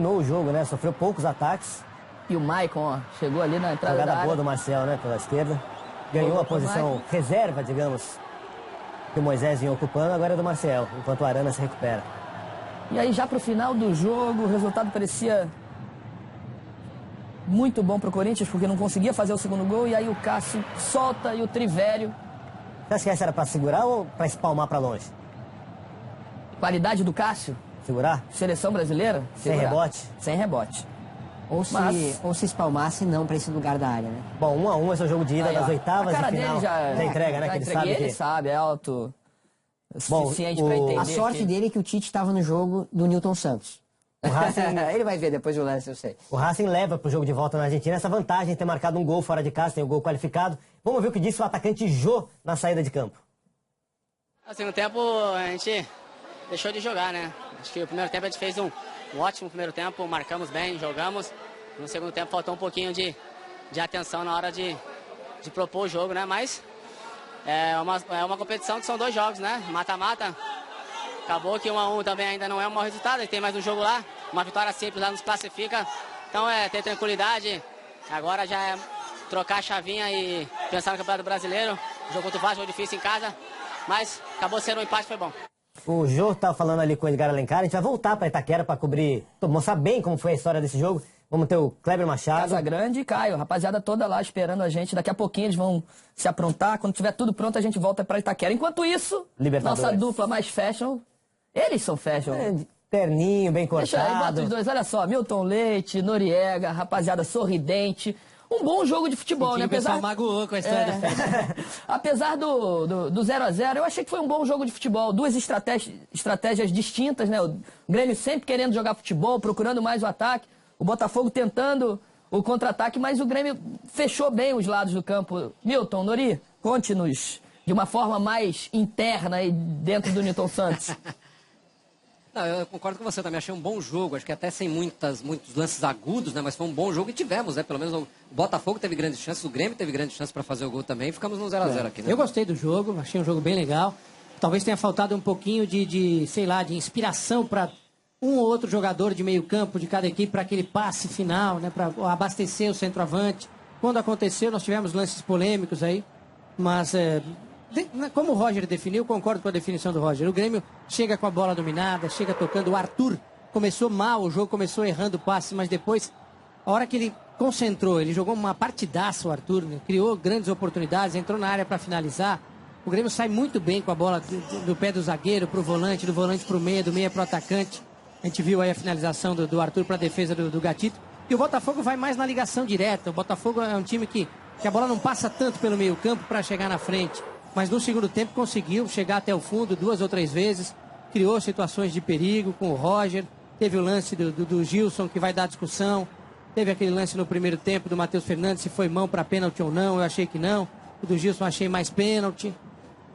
No jogo, né? Sofreu poucos ataques. E o Maicon, ó, chegou ali na entrada da área. Jogada boa do Marcel, né? Pela esquerda. Ganhou a posição reserva, digamos, que o Moisés vinha ocupando, agora é do Marcel, enquanto o Arana se recupera. E aí já pro final do jogo, o resultado parecia muito bom pro Corinthians, porque não conseguia fazer o segundo gol, e aí o Cássio solta e o Trivério. Você acha que essa era pra segurar ou pra espalmar pra longe? Qualidade do Cássio? Segurar? Seleção brasileira? Sem rebote? Sem rebote. Ou se espalmasse, não para esse lugar da área, né? Bom, 1 a 1, esse é o jogo de ida das oitavas de final. Já entrega, né? Que ele sabe ele sabe, é alto. Suficiente para entender. A sorte dele é que o Tite estava no jogo do Nilton Santos. O Racing, ele vai ver depois o lance, eu sei. O Racing leva pro jogo de volta na Argentina essa vantagem de ter marcado um gol fora de casa, tem o gol qualificado. Vamos ver o que disse o atacante Jô na saída de campo. No segundo tempo a gente deixou de jogar, né? Acho que o primeiro tempo a gente fez um ótimo primeiro tempo, marcamos bem, jogamos. No segundo tempo faltou um pouquinho de atenção na hora de propor o jogo, né? Mas é uma competição que são 2 jogos, né? Mata-mata. Acabou que 1 a 1 também ainda não é um mau resultado, a gente tem mais um jogo lá. Uma vitória simples lá nos classifica. Então é ter tranquilidade. Agora já é trocar a chavinha e pensar no Campeonato Brasileiro. Jogo contra o Vasco, jogo difícil em casa. Mas acabou sendo um empate, foi bom. O Jô tá falando ali com o Edgar Alencar, a gente vai voltar para Itaquera para cobrir, mostrar bem como foi a história desse jogo. Vamos ter o Kleber Machado. Casa Grande e Caio, rapaziada toda lá esperando a gente. Daqui a pouquinho eles vão se aprontar. Quando tiver tudo pronto, a gente volta para Itaquera. Enquanto isso, nossa dupla mais fashion, eles são fashion. Terninho, bem cortado. Deixa aí, bota os dois, olha só, Milton Leite, Noriega, rapaziada sorridente. Um bom jogo de futebol, né? O pessoal magoou com a história do festa. Apesar do 0 a 0, eu achei que foi um bom jogo de futebol. 2 estratégias distintas, né? O Grêmio sempre querendo jogar futebol, procurando mais o ataque. O Botafogo tentando o contra-ataque, mas o Grêmio fechou bem os lados do campo. Milton, Nori, conte-nos de uma forma mais interna aí dentro do Nilton Santos. Não, eu concordo com você também, achei um bom jogo, acho que até sem muitos lances agudos, né, mas foi um bom jogo e tivemos, né, pelo menos o Botafogo teve grandes chances, o Grêmio teve grandes chances para fazer o gol também, e ficamos no 0 a 0 aqui, né? Eu gostei do jogo, achei um jogo bem legal, talvez tenha faltado um pouquinho sei lá, de inspiração para um ou outro jogador de meio campo de cada equipe para aquele passe final, né, para abastecer o centroavante. Quando aconteceu, nós tivemos lances polêmicos aí, mas como o Roger definiu, concordo com a definição do Roger. O Grêmio chega com a bola dominada, chega tocando. O Arthur começou mal, o jogo começou errando o passe, mas depois, a hora que ele concentrou, ele jogou uma partidaça, o Arthur, né? Criou grandes oportunidades, entrou na área para finalizar. O Grêmio sai muito bem com a bola do pé do zagueiro para o volante, do volante para o meia, do meia para o atacante. A gente viu aí a finalização do Arthur para a defesa do Gatito. E o Botafogo vai mais na ligação direta. O Botafogo é um time que a bola não passa tanto pelo meio campo para chegar na frente. Mas no segundo tempo conseguiu chegar até o fundo 2 ou 3 vezes, criou situações de perigo com o Roger, teve o lance do Gilson que vai dar discussão, teve aquele lance no primeiro tempo do Matheus Fernandes, se foi mão para pênalti ou não, eu achei que não, o do Gilson achei mais pênalti,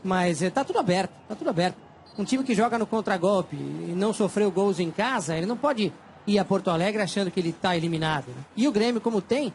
mas tá tudo aberto, tá tudo aberto. Um time que joga no contragolpe e não sofreu gols em casa, ele não pode ir a Porto Alegre achando que ele está eliminado, né? E o Grêmio, como tem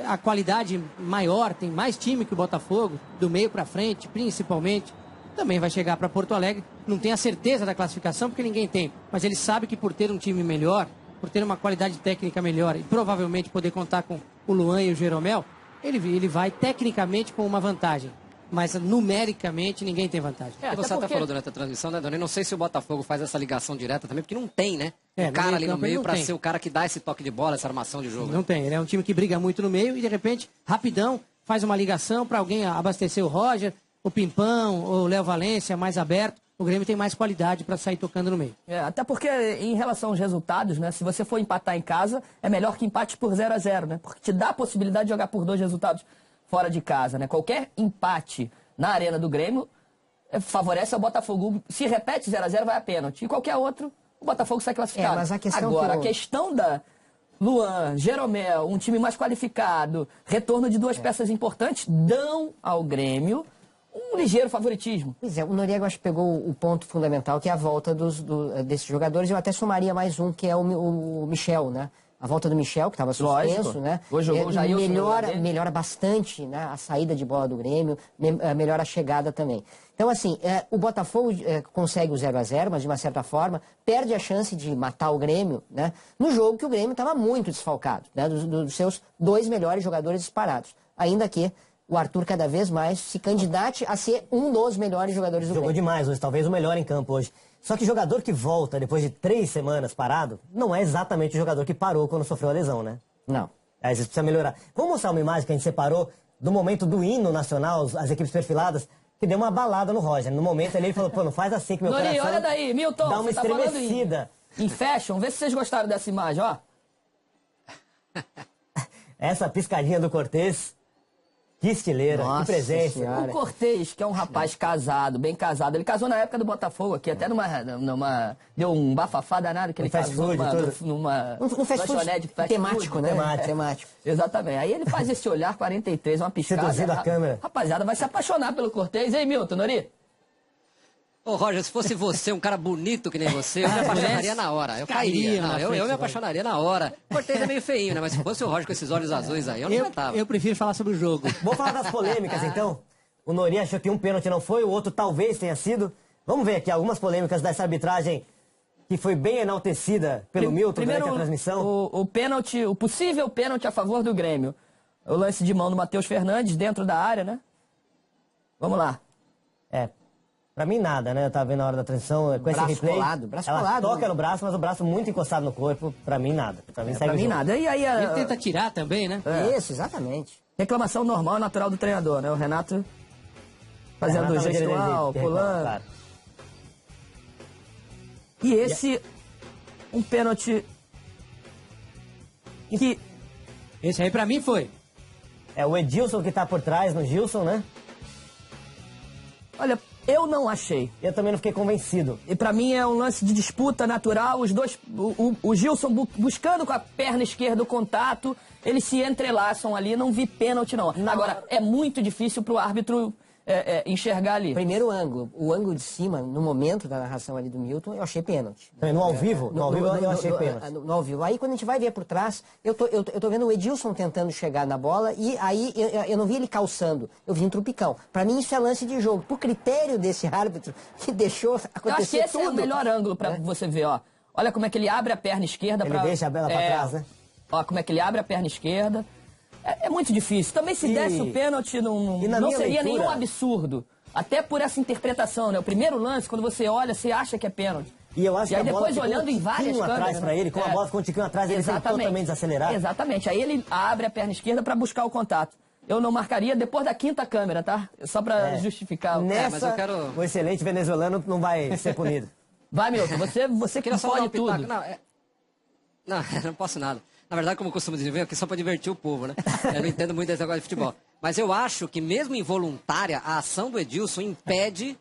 a qualidade maior, tem mais time que o Botafogo, do meio para frente, principalmente, também vai chegar para Porto Alegre. Não tem a certeza da classificação, porque ninguém tem, mas ele sabe que por ter um time melhor, por ter uma qualidade técnica melhor e provavelmente poder contar com o Luan e o Jeromel, ele vai tecnicamente com uma vantagem. Mas numericamente ninguém tem vantagem. Você até falou durante a transmissão, né, Doni? Não sei se o Botafogo faz essa ligação direta também, porque não tem, né? O cara ali no meio para ser o cara que dá esse toque de bola, essa armação de jogo. Não tem, ele é um time que briga muito no meio e de repente, rapidão, faz uma ligação para alguém abastecer o Roger, o Pimpão, o Léo Valência, mais aberto. O Grêmio tem mais qualidade para sair tocando no meio. Até porque em relação aos resultados, né? Se você for empatar em casa, é melhor que empate por 0 a 0, né? Porque te dá a possibilidade de jogar por 2 resultados fora de casa, né? Qualquer empate na arena do Grêmio favorece ao Botafogo. Se repete 0 a 0, vai a pênalti. E qualquer outro, o Botafogo sai classificado. Mas a questão agora, a questão da Luan, Jeromel, um time mais qualificado, retorno de 2 peças importantes, dão ao Grêmio um ligeiro favoritismo. Pois é, o Noriega acho que pegou o ponto fundamental, que é a volta desses jogadores. Eu até somaria mais um, que é o Michel, né? a volta do Michel, que estava suspenso, Lógico. né? Hoje jogou o Jailson no lugar dele. Melhora bastante, né, a saída de bola do Grêmio, melhora a chegada também. Então, assim, o Botafogo consegue o 0-0, mas de uma certa forma perde a chance de matar o Grêmio, né, no jogo que o Grêmio estava muito desfalcado, né, dos seus 2 melhores jogadores disparados. Ainda que o Arthur cada vez mais se candidate a ser um dos melhores jogadores do Jogou Grêmio. demais hoje, talvez o melhor em campo hoje. Só que jogador que volta depois de 3 semanas parado, não é exatamente o jogador que parou quando sofreu a lesão, né? Não. Aí você precisa melhorar. Vamos mostrar uma imagem que a gente separou do momento do hino nacional, as equipes perfiladas, que deu uma balada no Roger. No momento ali ele falou, pô, não faz assim que meu Nori, coração olha daí, Milton, dá uma você tá falando estremecida. em fashion, vê se vocês gostaram dessa imagem, ó. Essa piscadinha do Cortez, que estileira, Nossa que presença. Senhora. O Cortez, que é um rapaz casado, bem casado, ele casou na época do Botafogo aqui, até deu um bafafá danado que ele fast casou food, tudo. numa Um fast food lanchonete de fast temático, food. né? Temático. Exatamente. Aí ele faz esse olhar 43, uma piscada. Seduzido a câmera. Rapaziada, vai se apaixonar pelo Cortez, hein, Milton, Nori? Ô, Roger, se fosse você, um cara bonito que nem você, eu me apaixonaria na hora. Eu cairia. Não, eu me apaixonaria na hora. O Cortez é meio feinho, né? Mas se fosse o Roger com esses olhos azuis aí, eu não aguentava. Eu prefiro falar sobre o jogo. Vamos falar das polêmicas, então? O Nori achou que um pênalti não foi, o outro talvez tenha sido. Vamos ver aqui algumas polêmicas dessa arbitragem que foi bem enaltecida pelo Milton durante a transmissão. O pênalti, o possível pênalti a favor do Grêmio. O lance de mão do Matheus Fernandes dentro da área, né? Vamos lá. Pra mim nada, né? Eu tava vendo na hora da transição com esse Braço replay. colado, braço ela colado, toca né? no braço, mas o braço muito encostado no corpo. Pra mim nada. Pra mim segue Pra o mim jogo. nada. E aí Ele tenta tirar também, né? Isso, exatamente. reclamação normal, natural do treinador, né? O Renato fazendo Renato gestual, de pulando. claro. E esse, um pênalti que... Esse aí pra mim foi. É o Edilson que tá por trás no Gilson, né? Olha, eu não achei. Eu também não fiquei convencido. E pra mim é um lance de disputa natural, os dois, o Gilson buscando com a perna esquerda o contato, eles se entrelaçam ali, não vi pênalti não. Agora, é muito difícil pro árbitro enxergar ali. Primeiro ângulo, o ângulo de cima, no momento da narração ali do Milton, eu achei pênalti. Também no ao vivo, eu achei pênalti. No ao vivo. Aí quando a gente vai ver por trás, eu tô vendo o Edilson tentando chegar na bola e aí eu não vi ele calçando, eu vi um trupicão. Pra mim isso é lance de jogo. Por critério desse árbitro que deixou Eu acho que acontecer esse tudo. é o melhor ângulo pra você ver, ó. Olha como é que ele abre a perna esquerda Ele pra... deixa a bola pra trás, né? Ó, como é que ele abre a perna esquerda. É muito difícil. Também se E- desse o pênalti, não e na minha seria leitura- nenhum absurdo. Até por essa interpretação, né? O primeiro lance, quando você olha, você acha que é pênalti. E eu acho aí que a bola depois ficou olhando em várias tiquinho câmeras, atrás pra né? ele, como a bola ficou um tiquinho atrás, ele tem que totalmente desacelerar. Exatamente. Aí ele abre a perna esquerda pra buscar o contato. Eu não marcaria depois da quinta câmera, tá? Só pra justificar. Nessa, mas eu quero- o excelente venezuelano não vai ser punido. Vai, Milton, você que Queria só dar pode um pitaco. tudo. Não, não posso nada. Na verdade, como eu costumo dizer, aqui só para divertir o povo, né? Eu não entendo muito desse negócio de futebol. Mas eu acho que mesmo involuntária, a ação do Edilson impede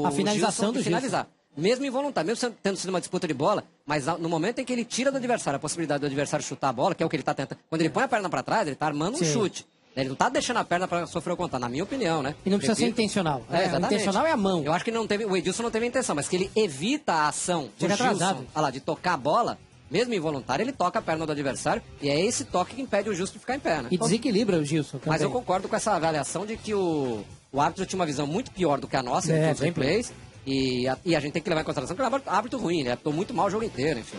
A finalização Gilson do de finalizar. Mesmo involuntário, mesmo tendo sido uma disputa de bola, mas no momento em que ele tira do adversário a possibilidade do adversário chutar a bola, que é o que ele está tentando. Quando ele põe a perna para trás, ele está armando um chute. Ele não está deixando a perna para sofrer o contato, na minha opinião, né? E não precisa ser Repito. intencional. Exatamente. O intencional é a mão. Eu acho que o Edilson não teve a intenção, mas que ele evita a ação do Chega Gilson, atrasado. olha lá, de tocar a bola, mesmo involuntário, ele toca a perna do adversário, e é esse toque que impede o Gilson de ficar em pé, né? E desequilibra o Gilson também. Mas eu concordo com essa avaliação de que o árbitro tinha uma visão muito pior do que a nossa, em todos os bem pior. replays, e a gente tem que levar em consideração que ele é um árbitro ruim, ele apitou muito mal o jogo inteiro, enfim.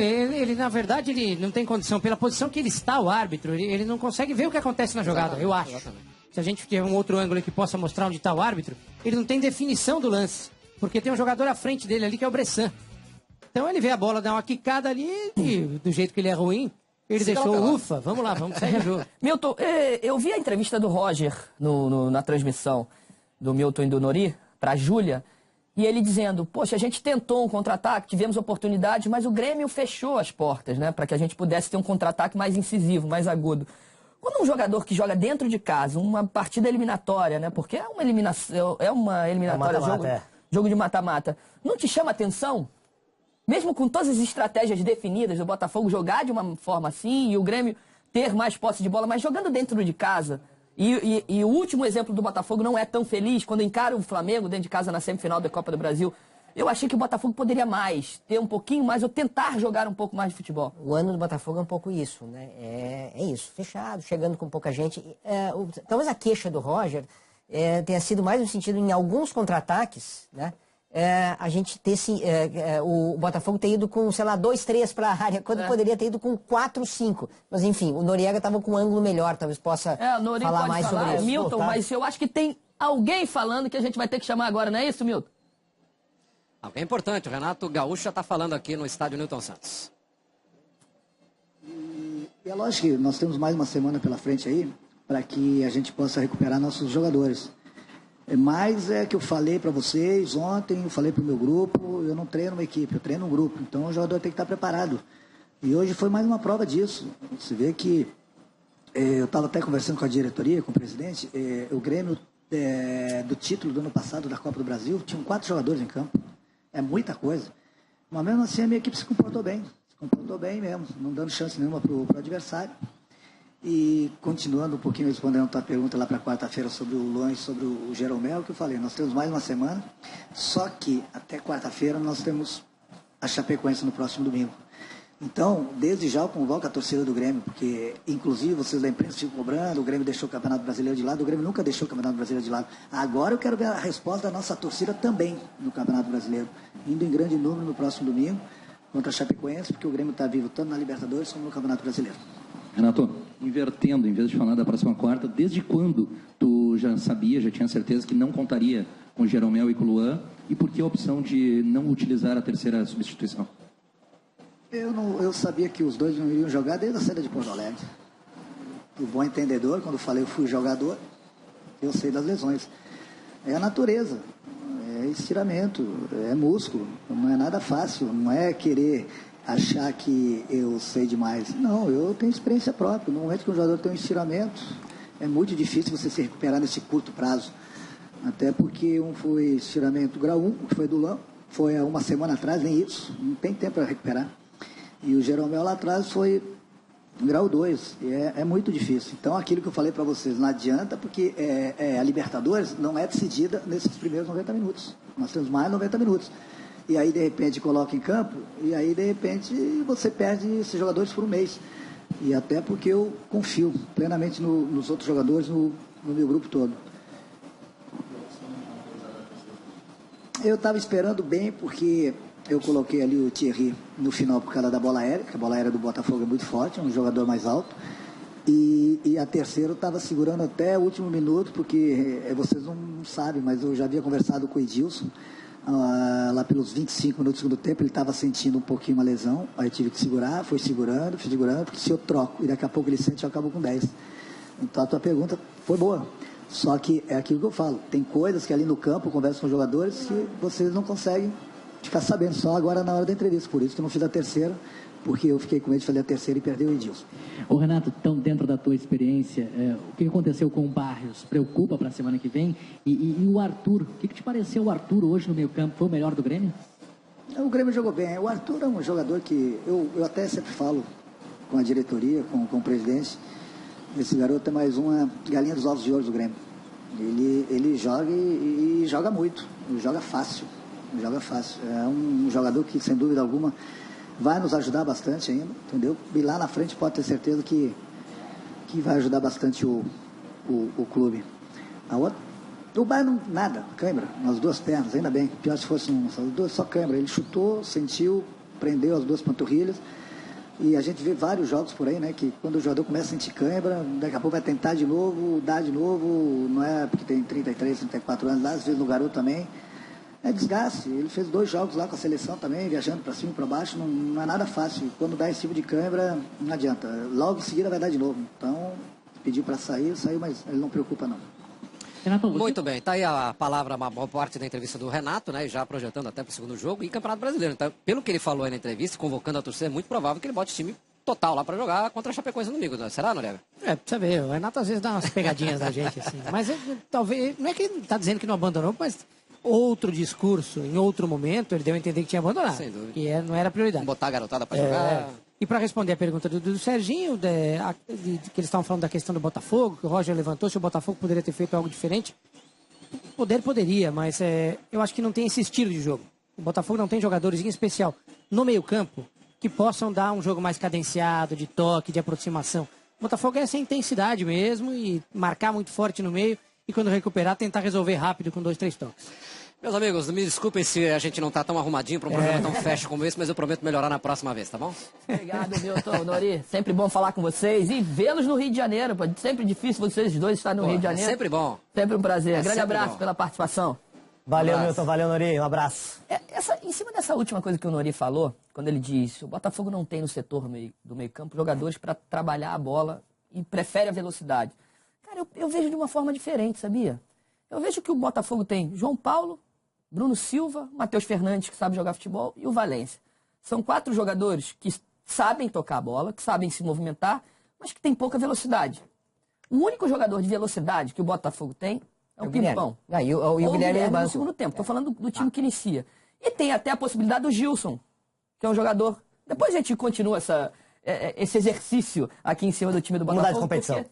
Ele, na verdade, ele não tem condição. Pela posição que ele está, o árbitro, ele não consegue ver o que acontece na jogada, eu acho. Exatamente. Se a gente tiver um outro ângulo que possa mostrar onde está o árbitro, ele não tem definição do lance. Porque tem um jogador à frente dele ali que é o Bressan. Então ele vê a bola dar uma quicada ali e do jeito que ele é ruim, ele deixou, ufa, vamos lá, vamos sair do jogo. Milton, eu vi a entrevista do Roger na transmissão do Milton e do Nori pra Júlia, e ele dizendo, poxa, a gente tentou um contra-ataque, tivemos oportunidade, mas o Grêmio fechou as portas, né, para que a gente pudesse ter um contra-ataque mais incisivo, mais agudo. Quando um jogador que joga dentro de casa, uma partida eliminatória, né, porque é uma eliminatória, mata-mata, jogo de mata-mata, não te chama atenção? Mesmo com todas as estratégias definidas, o Botafogo jogar de uma forma assim e o Grêmio ter mais posse de bola, mas jogando dentro de casa. E o último exemplo do Botafogo não é tão feliz quando encara o Flamengo dentro de casa na semifinal da Copa do Brasil. eu achei que o Botafogo poderia mais, ter um pouquinho mais, ou tentar jogar um pouco mais de futebol. O ano do Botafogo é um pouco isso, né? É isso, fechado, chegando com pouca gente. Talvez a queixa do Roger tenha sido mais no sentido, em alguns contra-ataques, né? A gente ter o Botafogo ter ido com, sei lá, 2, 3 para a área, quando poderia ter ido com 4, 5. Mas enfim, o Noriega estava com um ângulo melhor, talvez possa falar mais sobre isso. Milton, mas eu acho que tem alguém falando que a gente vai ter que chamar agora, não é isso, Milton? Alguém importante, o Renato Gaúcho já está falando aqui no estádio Newton Santos. E é lógico que nós temos mais uma semana pela frente aí, para que a gente possa recuperar nossos jogadores. Mas é que eu falei para vocês ontem, eu falei para o meu grupo, eu não treino uma equipe, eu treino um grupo. Então o jogador tem que estar preparado. E hoje foi mais uma prova disso. Você vê que eu estava até conversando com a diretoria, com o presidente, o Grêmio do título do ano passado da Copa do Brasil, tinham 4 jogadores em campo. É muita coisa. Mas mesmo assim a minha equipe se comportou bem. Se comportou bem mesmo, não dando chance nenhuma para o adversário. E continuando um pouquinho, respondendo a tua pergunta lá para quarta-feira sobre o Luan e sobre o Jeromel, que eu falei, nós temos mais uma semana, só que até quarta-feira nós temos a Chapecoense no próximo domingo. Então, desde já eu convoco a torcida do Grêmio, porque inclusive vocês da imprensa ficam cobrando, o Grêmio deixou o Campeonato Brasileiro de lado, o Grêmio nunca deixou o Campeonato Brasileiro de lado. Agora eu quero ver a resposta da nossa torcida também no Campeonato Brasileiro, indo em grande número no próximo domingo contra a Chapecoense, porque o Grêmio está vivo tanto na Libertadores como no Campeonato Brasileiro. Renato, invertendo, em vez de falar da próxima quarta, desde quando tu já sabia, já tinha certeza que não contaria com o Jeromel e com o Luan? E por que a opção de não utilizar a terceira substituição? Eu sabia que os dois não iriam jogar desde a saída de Porto Alegre. O bom entendedor, quando eu falei eu fui jogador, eu sei das lesões. É a natureza, é estiramento, é músculo, não é nada fácil, não é querer achar que eu sei demais. Não, eu tenho experiência própria. No momento que um jogador tem um estiramento, é muito difícil você se recuperar nesse curto prazo. Até porque um foi estiramento grau 1, que foi do Luan, foi há uma semana atrás, nem isso, não tem tempo para recuperar. E o Jeromel lá atrás foi grau 2, e é muito difícil. Então aquilo que eu falei para vocês, não adianta, porque a Libertadores não é decidida nesses primeiros 90 minutos. Nós temos mais 90 minutos. E aí, de repente, coloca em campo, e aí, de repente, você perde esses jogadores por um mês. E até porque eu confio plenamente nos outros jogadores, no meu grupo todo. Eu estava esperando bem, porque eu coloquei ali o Thierry no final por causa da bola aérea, porque a bola aérea do Botafogo é muito forte, é um jogador mais alto. E a terceira eu estava segurando até o último minuto, porque vocês não sabem, mas eu já havia conversado com o Edilson. Lá pelos 25 minutos do segundo tempo, ele estava sentindo um pouquinho uma lesão, aí eu tive que segurar, fui segurando, porque se eu troco e daqui a pouco ele sente, eu acabo com 10. Então a tua pergunta foi boa, só que é aquilo que eu falo, tem coisas que ali no campo, eu converso com jogadores, que vocês não conseguem ficar sabendo só agora na hora da entrevista, por isso que eu não fiz a terceira, porque eu fiquei com medo de fazer a terceira e perder o Edilson. Ô Renato, então dentro da tua experiência, o que aconteceu com o Barrios? Preocupa para a semana que vem? E o Arthur, o que te pareceu o Arthur hoje no meio campo? Foi o melhor do Grêmio? O Grêmio jogou bem. O Arthur é um jogador que eu até sempre falo com a diretoria, com o presidente, esse garoto é mais uma galinha dos ovos de ouro do Grêmio. Ele joga e joga muito, joga fácil. É um jogador que, sem dúvida alguma, vai nos ajudar bastante ainda, entendeu? E lá na frente pode ter certeza que vai ajudar bastante o clube. O Bayern nada, cãibra, nas duas pernas, ainda bem. Pior se fosse só cãibra. Ele chutou, sentiu, prendeu as duas panturrilhas. E a gente vê vários jogos por aí, né? Que quando o jogador começa a sentir cãibra, daqui a pouco vai tentar de novo, dar de novo. Não é porque tem 33, 34 anos lá, às vezes no garoto também. É desgaste. Ele fez 2 jogos lá com a seleção também, viajando para cima e para baixo. Não é nada fácil. Quando dá esse tipo de câimbra, não adianta. Logo em seguida vai dar de novo. Então, pediu para sair, saiu, mas ele não preocupa não. Renato, muito bem, está aí a palavra, uma boa parte da entrevista do Renato, né? Já projetando até para o segundo jogo e Campeonato Brasileiro. Então, pelo que ele falou aí na entrevista, convocando a torcida, é muito provável que ele bote time total lá para jogar contra a Chapecoense no domingo. Será, Noriega? Precisa ver. O Renato às vezes dá umas pegadinhas na gente, assim. Mas talvez, não é que ele está dizendo que não abandonou, mas outro discurso, em outro momento, ele deu a entender que tinha abandonado. Sem dúvida. Que não era prioridade. Botar a garotada para jogar. E para responder a pergunta do Serginho, que eles estavam falando da questão do Botafogo, que o Roger levantou, se o Botafogo poderia ter feito algo diferente. Poderia, mas eu acho que não tem esse estilo de jogo. O Botafogo não tem jogadores, em especial no meio-campo, que possam dar um jogo mais cadenciado, de toque, de aproximação. O Botafogo é essa intensidade mesmo e marcar muito forte no meio e quando recuperar tentar resolver rápido com 2, 3 toques. Meus amigos, me desculpem se a gente não tá tão arrumadinho para um programa tão fashion como esse, mas eu prometo melhorar na próxima vez, tá bom? Obrigado, Milton, Nori. Sempre bom falar com vocês e vê-los no Rio de Janeiro. Pô. Sempre difícil vocês dois estarem no Rio de Janeiro. É sempre bom. Sempre um prazer. Grande abraço bom. pela participação. Valeu, Milton. Valeu, Nori. Um abraço. Em cima dessa última coisa que o Nori falou, quando ele disse o Botafogo não tem no setor do meio-campo jogadores para trabalhar a bola e prefere a velocidade. Cara, eu vejo de uma forma diferente, sabia? Eu vejo que o Botafogo tem João Paulo, Bruno Silva, Matheus Fernandes, que sabe jogar futebol, e o Valência. São 4 jogadores que sabem tocar a bola, que sabem se movimentar, mas que têm pouca velocidade. O único jogador de velocidade que o Botafogo tem é o Pimpão. E o Guilherme no segundo tempo. Estou falando do time que inicia. E tem até a possibilidade do Gilson, que é um jogador... Depois a gente continua esse exercício aqui em cima do time do Botafogo. Mudar de competição.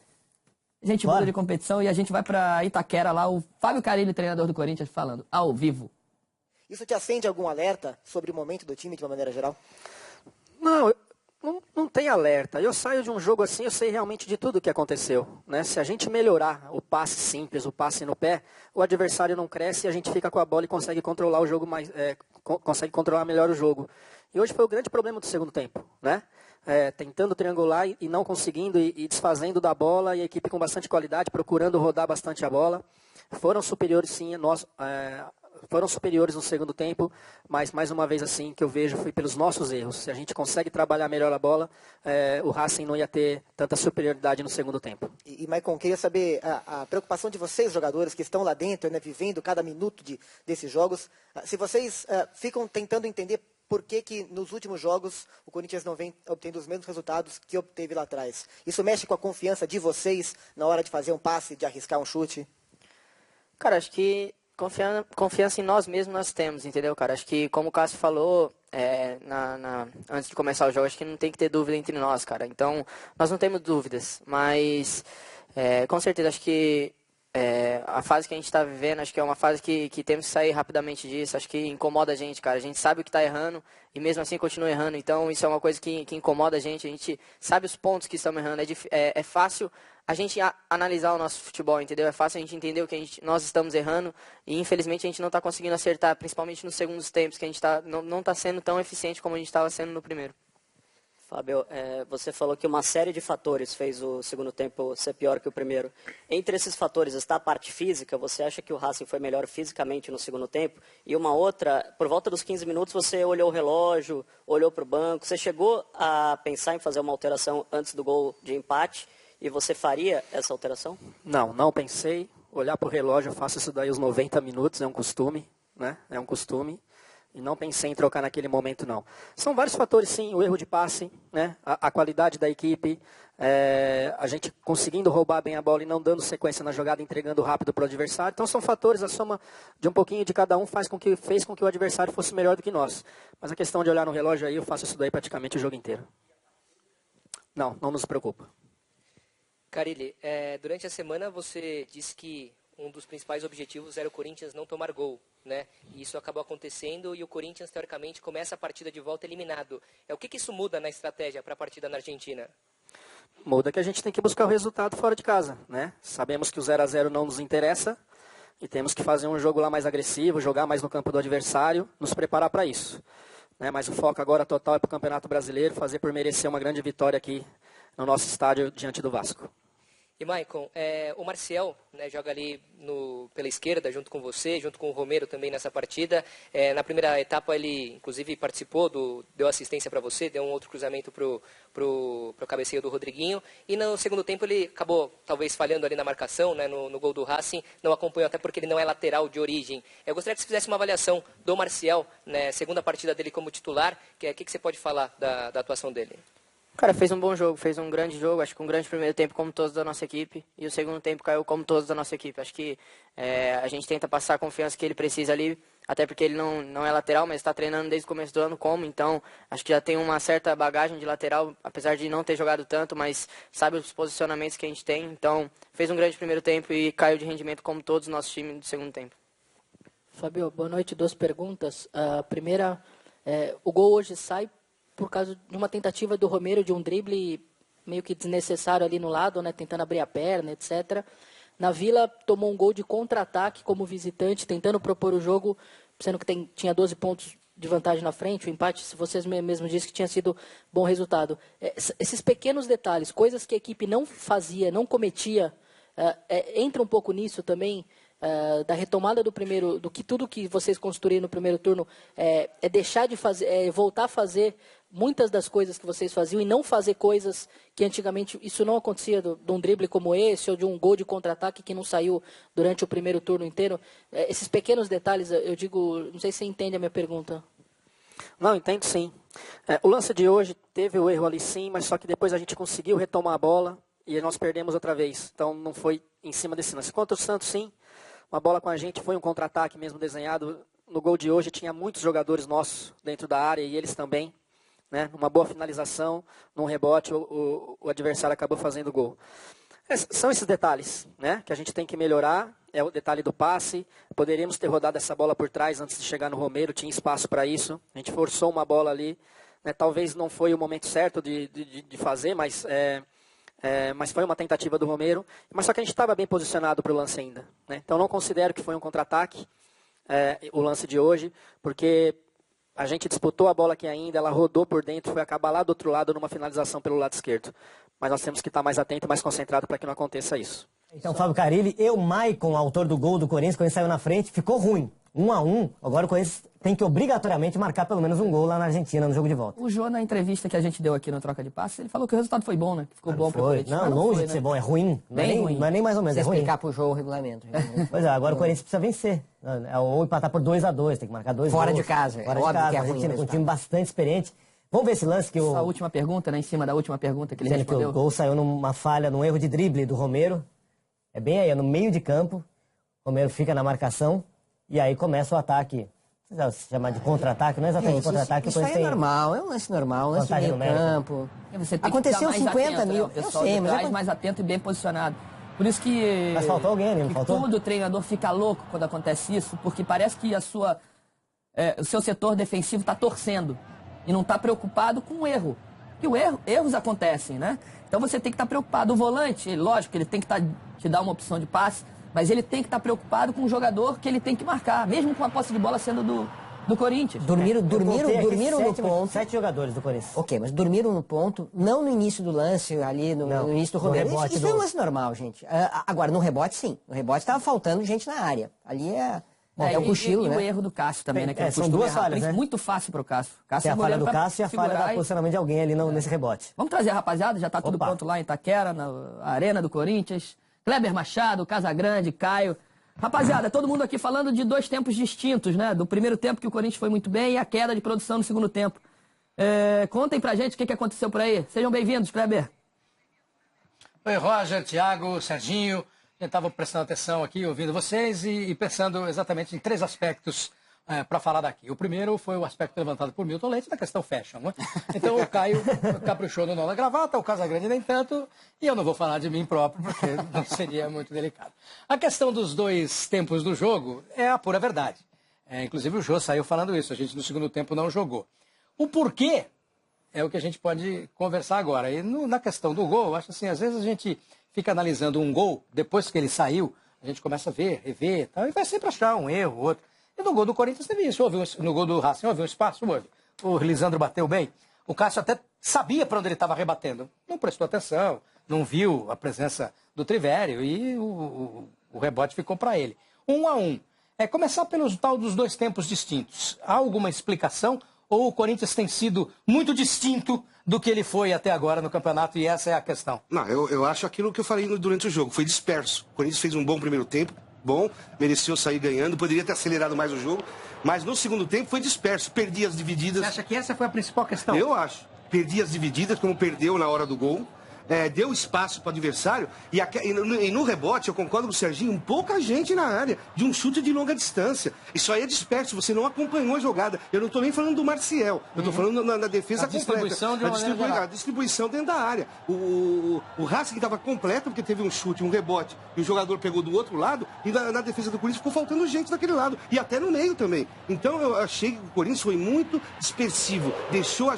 A gente muda de competição e a gente vai para Itaquera lá, o Fábio Carille, treinador do Corinthians, falando ao vivo. Isso te acende algum alerta sobre o momento do time de uma maneira geral? Não tem alerta. Eu saio de um jogo assim, eu sei realmente de tudo o que aconteceu. Né? Se a gente melhorar o passe simples, o passe no pé, o adversário não cresce e a gente fica com a bola e consegue controlar o jogo consegue controlar melhor o jogo. E hoje foi o grande problema do segundo tempo, né? Tentando triangular e não conseguindo e desfazendo da bola, e a equipe com bastante qualidade, procurando rodar bastante a bola. Foram superiores sim, foram superiores no segundo tempo, mas mais uma vez assim que eu vejo foi pelos nossos erros. Se a gente consegue trabalhar melhor a bola, o Racing não ia ter tanta superioridade no segundo tempo. E Maicon, queria saber a preocupação de vocês, jogadores que estão lá dentro, né, vivendo cada minuto desses jogos, se vocês ficam tentando entender por que nos últimos jogos o Corinthians não vem obtendo os mesmos resultados que obteve lá atrás. Isso mexe com a confiança de vocês na hora de fazer um passe, de arriscar um chute? Cara, acho que confiança em nós mesmos nós temos, entendeu, cara? Acho que, como o Cássio falou, antes de começar o jogo, acho que não tem que ter dúvida entre nós, cara. Então, nós não temos dúvidas, mas com certeza acho que a fase que a gente está vivendo, acho que é uma fase que temos que sair rapidamente disso. Acho que incomoda a gente, cara. A gente sabe o que está errando e mesmo assim continua errando. Então isso é uma coisa que incomoda a gente sabe os pontos que estamos errando. É fácil a gente analisar o nosso futebol, entendeu? É fácil a gente entender o que nós estamos errando e infelizmente a gente não está conseguindo acertar, principalmente nos segundos tempos, que a gente não está sendo tão eficiente como a gente estava sendo no primeiro. Fábio, você falou que uma série de fatores fez o segundo tempo ser pior que o primeiro. Entre esses fatores está a parte física. Você acha que o Racing foi melhor fisicamente no segundo tempo? E uma outra, por volta dos 15 minutos você olhou o relógio, olhou para o banco. Você chegou a pensar em fazer uma alteração antes do gol de empate? E você faria essa alteração? Não pensei. Olhar para o relógio, eu faço isso daí os 90 minutos, é um costume, né? É um costume. E não pensei em trocar naquele momento, não. São vários fatores, sim. O erro de passe, né? A qualidade da equipe, a gente conseguindo roubar bem a bola e não dando sequência na jogada, entregando rápido para o adversário. Então, são fatores, a soma de um pouquinho de cada um fez com que o adversário fosse melhor do que nós. Mas a questão de olhar no relógio aí, eu faço isso daí praticamente o jogo inteiro. Não nos preocupa. Carille, durante a semana você disse que um dos principais objetivos era o Corinthians não tomar gol, né? E isso acabou acontecendo e o Corinthians, teoricamente, começa a partida de volta eliminado. O que isso muda na estratégia para a partida na Argentina? Muda que a gente tem que buscar o resultado fora de casa, né? Sabemos que o 0-0 não nos interessa e temos que fazer um jogo lá mais agressivo, jogar mais no campo do adversário, nos preparar para isso. Né? Mas o foco agora total é para o Campeonato Brasileiro, fazer por merecer uma grande vitória aqui no nosso estádio diante do Vasco. E, Maicon, o Marcial, né, joga ali pela esquerda, junto com você, junto com o Romero também nessa partida. Na primeira etapa ele, inclusive, participou, deu assistência para você, deu um outro cruzamento pro cabeceio do Rodriguinho. E no segundo tempo ele acabou, talvez, falhando ali na marcação, né, no gol do Racing. Não acompanhou até porque ele não é lateral de origem. Eu gostaria que você fizesse uma avaliação do Marcial, né, segunda partida dele como titular. O que você pode falar da atuação dele? Cara, fez um bom jogo, fez um grande jogo, acho que um grande primeiro tempo como todos da nossa equipe, e o segundo tempo caiu como todos da nossa equipe. Acho que a gente tenta passar a confiança que ele precisa ali, até porque ele não é lateral, mas está treinando desde o começo do ano então acho que já tem uma certa bagagem de lateral, apesar de não ter jogado tanto, mas sabe os posicionamentos que a gente tem, então fez um grande primeiro tempo e caiu de rendimento como todos os nossos times do segundo tempo. Fabio, boa noite. 2 perguntas. A primeira, o gol hoje sai por causa de uma tentativa do Romero de um drible meio que desnecessário ali no lado, né, tentando abrir a perna, etc. Na Vila, tomou um gol de contra-ataque como visitante, tentando propor o jogo, sendo que tinha 12 pontos de vantagem na frente. O empate, se vocês mesmos disseram que tinha sido bom resultado. Esses pequenos detalhes, coisas que a equipe não fazia, não cometia, entra um pouco nisso também, da retomada do primeiro, do que tudo que vocês construíram no primeiro turno, deixar de fazer, voltar a fazer muitas das coisas que vocês faziam e não fazer coisas que antigamente isso não acontecia, de um drible como esse ou de um gol de contra-ataque que não saiu durante o primeiro turno inteiro. Esses pequenos detalhes, eu digo, não sei se você entende a minha pergunta. Não, entendo sim. O lance de hoje teve o erro ali sim, mas só que depois a gente conseguiu retomar a bola e nós perdemos outra vez. Então não foi em cima desse lance. Contra o Santos, sim, uma bola com a gente, foi um contra-ataque mesmo desenhado. No gol de hoje tinha muitos jogadores nossos dentro da área e eles também. Né? Uma boa finalização, num rebote, o adversário acabou fazendo gol. São esses detalhes, né, que a gente tem que melhorar. É o detalhe do passe. Poderíamos ter rodado essa bola por trás antes de chegar no Romero, tinha espaço para isso. A gente forçou uma bola ali. Né? Talvez não foi o momento certo de fazer, mas foi uma tentativa do Romero. Mas só que a gente estava bem posicionado para o lance ainda. Né? Então não considero que foi um contra-ataque o lance de hoje, porque a gente disputou a bola aqui ainda, ela rodou por dentro, foi acabar lá do outro lado numa finalização pelo lado esquerdo. Mas nós temos que estar mais atento, mais concentrado para que não aconteça isso. Então, Fábio Carille, Maicon, autor do gol do Corinthians, quando ele saiu na frente, ficou ruim. 1-1, agora o Corinthians tem que obrigatoriamente marcar pelo menos um gol lá na Argentina, no jogo de volta. O Jô, na entrevista que a gente deu aqui no Troca de Passes, ele falou que o resultado foi bom, né? Que ficou bom para o Corinthians. Não, longe de ser bom, é ruim. Ruim. Não é nem mais ou menos, é ruim. explicar pro Jô o regulamento. Pois é, agora o Corinthians precisa vencer. Ou empatar por 2-2, tem que marcar 2 Fora gols. de casa, Fora é de óbvio casa, que é a ruim Argentina o com um resultado. time bastante experiente. Vamos ver esse lance que a última pergunta, né? Em cima da última pergunta que ele dizendo respondeu. que o gol saiu numa falha, num erro de drible do Romero. É bem aí, no meio de campo. O Romero fica na marcação e aí começa o ataque. Se chamar de contra-ataque, não é exatamente contra-ataque. Isso aí é normal, é um lance normal, um lance de meio campo. Aconteceu 50 mil, né? O eu sei, mais atento e bem posicionado. Por isso que... Mas faltou alguém ali, não faltou? Todo treinador fica louco quando acontece isso, porque parece que o seu setor defensivo está torcendo e não está preocupado com o erro. E erros acontecem, né? Então você tem que estar preocupado. O volante, lógico que ele tem que te dar uma opção de passe, mas ele tem que estar preocupado com o jogador que ele tem que marcar, mesmo com a posse de bola sendo do Corinthians. Dormiram no ponto. 7 jogadores do Corinthians. Ok, mas dormiram no ponto, não no início do lance, ali no início do Romero. Isso é um lance normal, gente. Agora, no rebote, sim. No rebote estava faltando gente na área. Ali é o cochilo, né? E o erro do Cássio também, né? Que são duas falhas, né? Muito fácil pro Cássio. Tem a falha do Cássio e a falha do posicionamento de alguém ali nesse rebote. Vamos trazer a rapaziada, já tá tudo pronto lá em Itaquera, na Arena do Corinthians. Kleber Machado, Casagrande, Caio. Rapaziada, todo mundo aqui falando de 2 tempos distintos, né? Do primeiro tempo que o Corinthians foi muito bem e a queda de produção no segundo tempo. Contem pra gente o que aconteceu por aí. Sejam bem-vindos, Kleber. Oi, Roger, Thiago, Serginho. Eu estava prestando atenção aqui, ouvindo vocês e pensando exatamente em 3 aspectos para falar daqui. O primeiro foi o aspecto levantado por Milton Leite da questão fashion, né? Então o Caio caprichou no nó da gravata, o Casagrande nem tanto, e eu não vou falar de mim próprio, porque não seria muito delicado. A questão dos 2 tempos do jogo é a pura verdade. Inclusive o Jô saiu falando isso, a gente no segundo tempo não jogou. O porquê é o que a gente pode conversar agora. E na questão do gol, acho assim, às vezes a gente fica analisando um gol, depois que ele saiu, a gente começa a ver, rever, tal, e vai sempre achar um erro, outro. E no gol do Corinthians teve isso, no gol do Racing houve um espaço, houve. O Lisandro bateu bem. O Cássio até sabia para onde ele estava rebatendo. Não prestou atenção, não viu a presença do Trivério e o rebote ficou para ele. 1-1. Começar pelos tal dos 2 tempos distintos. Há alguma explicação? Ou o Corinthians tem sido muito distinto do que ele foi até agora no campeonato e essa é a questão? Não, eu acho aquilo que eu falei durante o jogo. Foi disperso. O Corinthians fez um bom primeiro tempo, bom, mereceu sair ganhando, poderia ter acelerado mais o jogo, mas no segundo tempo foi disperso, perdia as divididas. Você acha que essa foi a principal questão? Eu acho. Perdia as divididas, como perdeu na hora do gol. deu espaço para o adversário, e no rebote, eu concordo com o Serginho, pouca gente na área, de um chute de longa distância. Isso aí é disperso, você não acompanhou a jogada. Eu não estou nem falando do Marcial, eu estou falando na defesa completa. A distribuição dentro da área. O Racing estava completo, porque teve um chute, um rebote, e o jogador pegou do outro lado, e na defesa do Corinthians ficou faltando gente daquele lado, e até no meio também. Então eu achei que o Corinthians foi muito dispersivo, deixou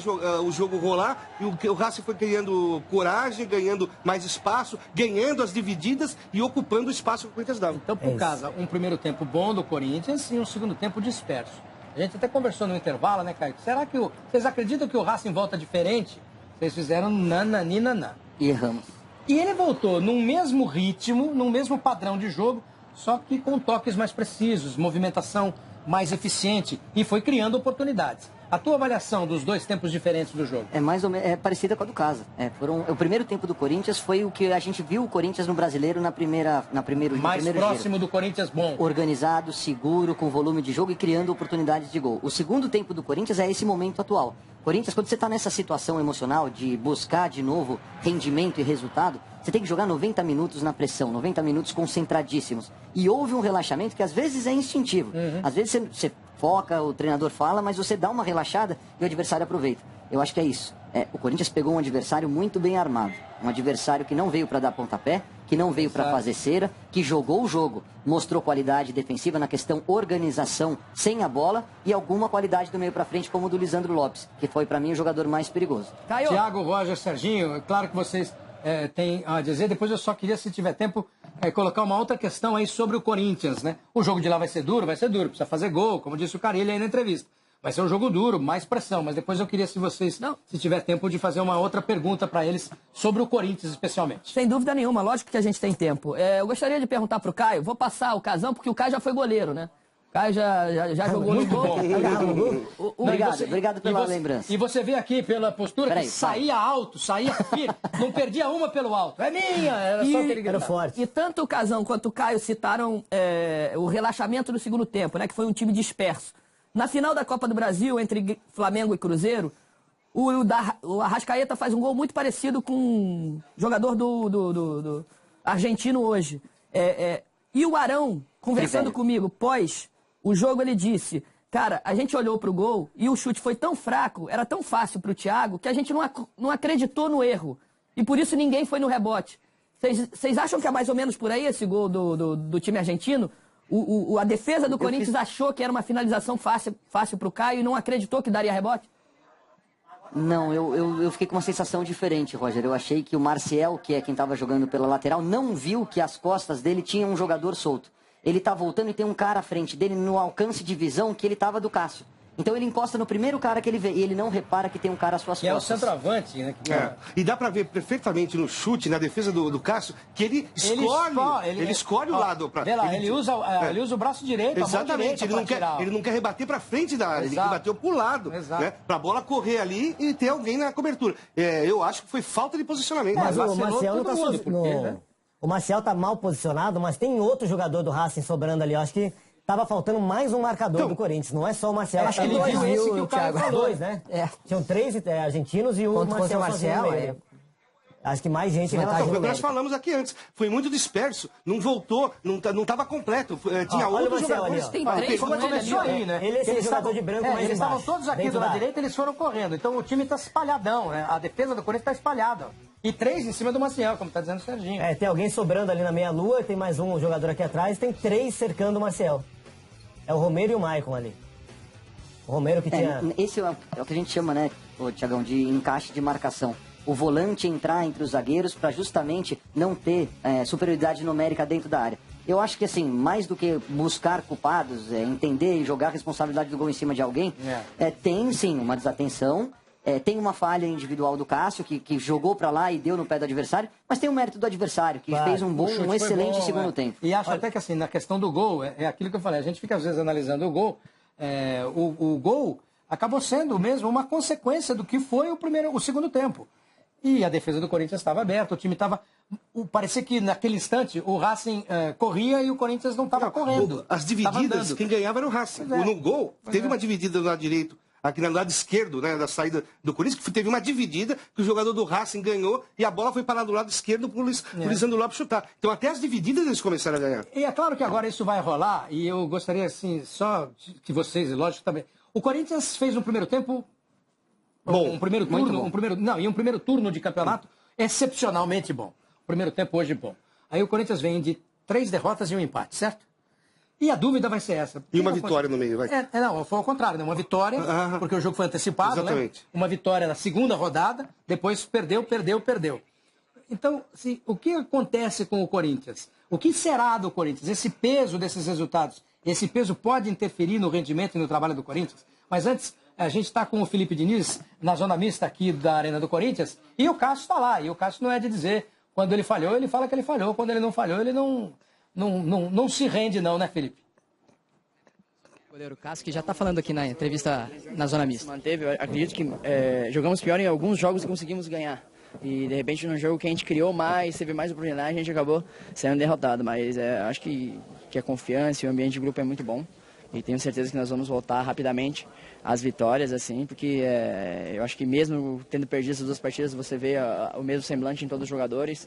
o jogo rolar, e o Racing foi ganhando coragem, ganhando mais espaço, ganhando as divididas e ocupando o espaço que o Corinthians dava. Então, por casa, um primeiro tempo bom do Corinthians e um segundo tempo disperso. A gente até conversou no intervalo, né, Caio? Será que vocês acreditam que o Racing volta diferente? Vocês fizeram nananina. E erramos. E ele voltou num mesmo ritmo, num mesmo padrão de jogo, só que com toques mais precisos, movimentação mais eficiente, e foi criando oportunidades. A tua avaliação dos dois tempos diferentes do jogo? É mais ou menos parecida com a do casa. O primeiro tempo do Corinthians foi o que a gente viu o Corinthians no Brasileiro na primeiro mais próximo giro. Do Corinthians bom. Organizado, seguro, com volume de jogo e criando oportunidades de gol. O segundo tempo do Corinthians é esse momento atual. Corinthians, quando você está nessa situação emocional de buscar de novo rendimento e resultado, você tem que jogar 90 minutos na pressão, 90 minutos concentradíssimos. E houve um relaxamento que às vezes é instintivo. Às vezes você foca, o treinador fala, mas você dá uma relaxada e o adversário aproveita. Eu acho que é isso. O Corinthians pegou um adversário muito bem armado. Um adversário que não veio para dar pontapé, que não veio para fazer cera, que jogou o jogo, mostrou qualidade defensiva na questão organização sem a bola e alguma qualidade do meio para frente, como o do Lisandro Lopes, que foi para mim o jogador mais perigoso. Thiago, Roger, Serginho, claro que vocês têm a dizer. Depois eu só queria, se tiver tempo, colocar uma outra questão aí sobre o Corinthians, né? O jogo de lá vai ser duro, precisa fazer gol, como disse o Carille aí na entrevista. Vai ser um jogo duro, mais pressão, mas depois eu queria, se tiver tempo, de fazer uma outra pergunta para eles sobre o Corinthians especialmente. Sem dúvida nenhuma, lógico que a gente tem tempo. Eu gostaria de perguntar pro Caio, vou passar o Casão, porque o Caio já foi goleiro, né? O Caio já jogou no gol. Obrigado pela lembrança. E você vê aqui pela postura que saía alto, saía firme, não perdia uma pelo alto. É minha, era só aquele era forte. E tanto o Casão quanto o Caio citaram o relaxamento do segundo tempo, né? Que foi um time disperso. Na final da Copa do Brasil, entre Flamengo e Cruzeiro, o Arrascaeta faz um gol muito parecido com um jogador do argentino hoje. E o Arão, conversando comigo pós o jogo, ele disse: cara, a gente olhou pro gol e o chute foi tão fraco, era tão fácil pro Thiago, que a gente não acreditou no erro. E por isso ninguém foi no rebote. Vocês acham que é mais ou menos por aí esse gol do time argentino? A defesa do Corinthians achou que era uma finalização fácil para o Caio e não acreditou que daria rebote? Não, eu fiquei com uma sensação diferente, Roger. Eu achei que o Marcial, que é quem estava jogando pela lateral, não viu que as costas dele tinham um jogador solto. Ele tá voltando e tem um cara à frente dele no alcance de visão que ele estava do Cássio. Então ele encosta no primeiro cara que ele vê e ele não repara que tem um cara às suas costas. É o centroavante, né? E dá pra ver perfeitamente no chute, na defesa do Cássio, que ele escolhe o lado. Vê lá, ele usa o braço direito, exatamente, a mão direita ele não quer rebater pra frente da área, ele bateu pro lado, né? Pra bola correr ali e ter alguém na cobertura. Eu acho que foi falta de posicionamento. Mas o Marcial não tá sozinho. O Marcial tá mal posicionado, mas tem outro jogador do Racing sobrando ali. Eu acho que tava faltando mais um marcador do Corinthians. Não é só o Marcial. Acho que ele viu esse que o Thiago falou. Dois, né? Tinham 3 argentinos e o Marcial. Acho que mais gente vai estar o que nós falamos aqui antes. Foi muito disperso. Não voltou, não estava completo. Tinha outros jogadores. Tem 3 começou aí, né? Ele é esse jogador de branco mais eles estavam todos aqui da direita, eles foram correndo. Então o time está espalhadão, né? A defesa do Corinthians está espalhada. E 3 em cima do Marcial, como está dizendo o Serginho. Tem alguém sobrando ali na meia-lua, tem mais um jogador aqui atrás, tem 3 cercando o Marcial. É o Romero e o Maicon ali. O Romero que tinha... Esse é o que a gente chama, né, Thiagão, de encaixe de marcação. O volante entrar entre os zagueiros para justamente não ter superioridade numérica dentro da área. Eu acho que, assim, mais do que buscar culpados, entender e jogar a responsabilidade do gol em cima de alguém, tem, sim, uma desatenção. Tem uma falha individual do Cássio, que jogou para lá e deu no pé do adversário, mas tem o mérito do adversário, que fez um excelente segundo tempo. E acho até que, assim, na questão do gol, é aquilo que eu falei, a gente fica às vezes analisando o gol, o gol acabou sendo mesmo uma consequência do que foi o segundo tempo. E a defesa do Corinthians estava aberta, o time estava... Parecia que naquele instante o Racing corria e o Corinthians não estava correndo. As divididas, quem ganhava era o Racing. No gol, teve uma dividida do lado direito. aqui no lado esquerdo, né, da saída do Corinthians, que teve uma dividida, que o jogador do Racing ganhou e a bola foi parar do lado esquerdo pro Lisandro Lopes chutar. Então até as divididas eles começaram a ganhar. E é claro que agora isso vai rolar, e eu gostaria, assim, só que vocês, e lógico também. O Corinthians fez um primeiro tempo. Bom, um primeiro turno, um primeiro turno de campeonato excepcionalmente bom. Primeiro tempo hoje bom. Aí o Corinthians vem de 3 derrotas e um empate, certo? E a dúvida vai ser essa. E uma vitória no meio, vai? Não, foi ao contrário, né? Uma vitória, porque o jogo foi antecipado, exatamente. Né? Uma vitória na segunda rodada, depois perdeu. Então, assim, o que acontece com o Corinthians? O que será do Corinthians? Esse peso desses resultados, esse peso pode interferir no rendimento e no trabalho do Corinthians? Mas antes, a gente está com o Felipe Diniz na zona mista aqui da Arena do Corinthians, e o Cássio está lá. E o Cássio não é de dizer, quando ele falhou, ele fala que ele falhou. Quando ele não falhou, ele não se rende não, né, Felipe? O goleiro Cássio, que já está falando aqui na entrevista na zona mista. Manteve, eu acredito que jogamos pior em alguns jogos e conseguimos ganhar. E de repente num jogo que a gente criou mais, teve mais oportunidade, a gente acabou sendo derrotado. Mas acho que a confiança e o ambiente de grupo é muito bom. E tenho certeza que nós vamos voltar rapidamente às vitórias, assim, porque eu acho que mesmo tendo perdido essas 2 partidas, você vê o mesmo semblante em todos os jogadores,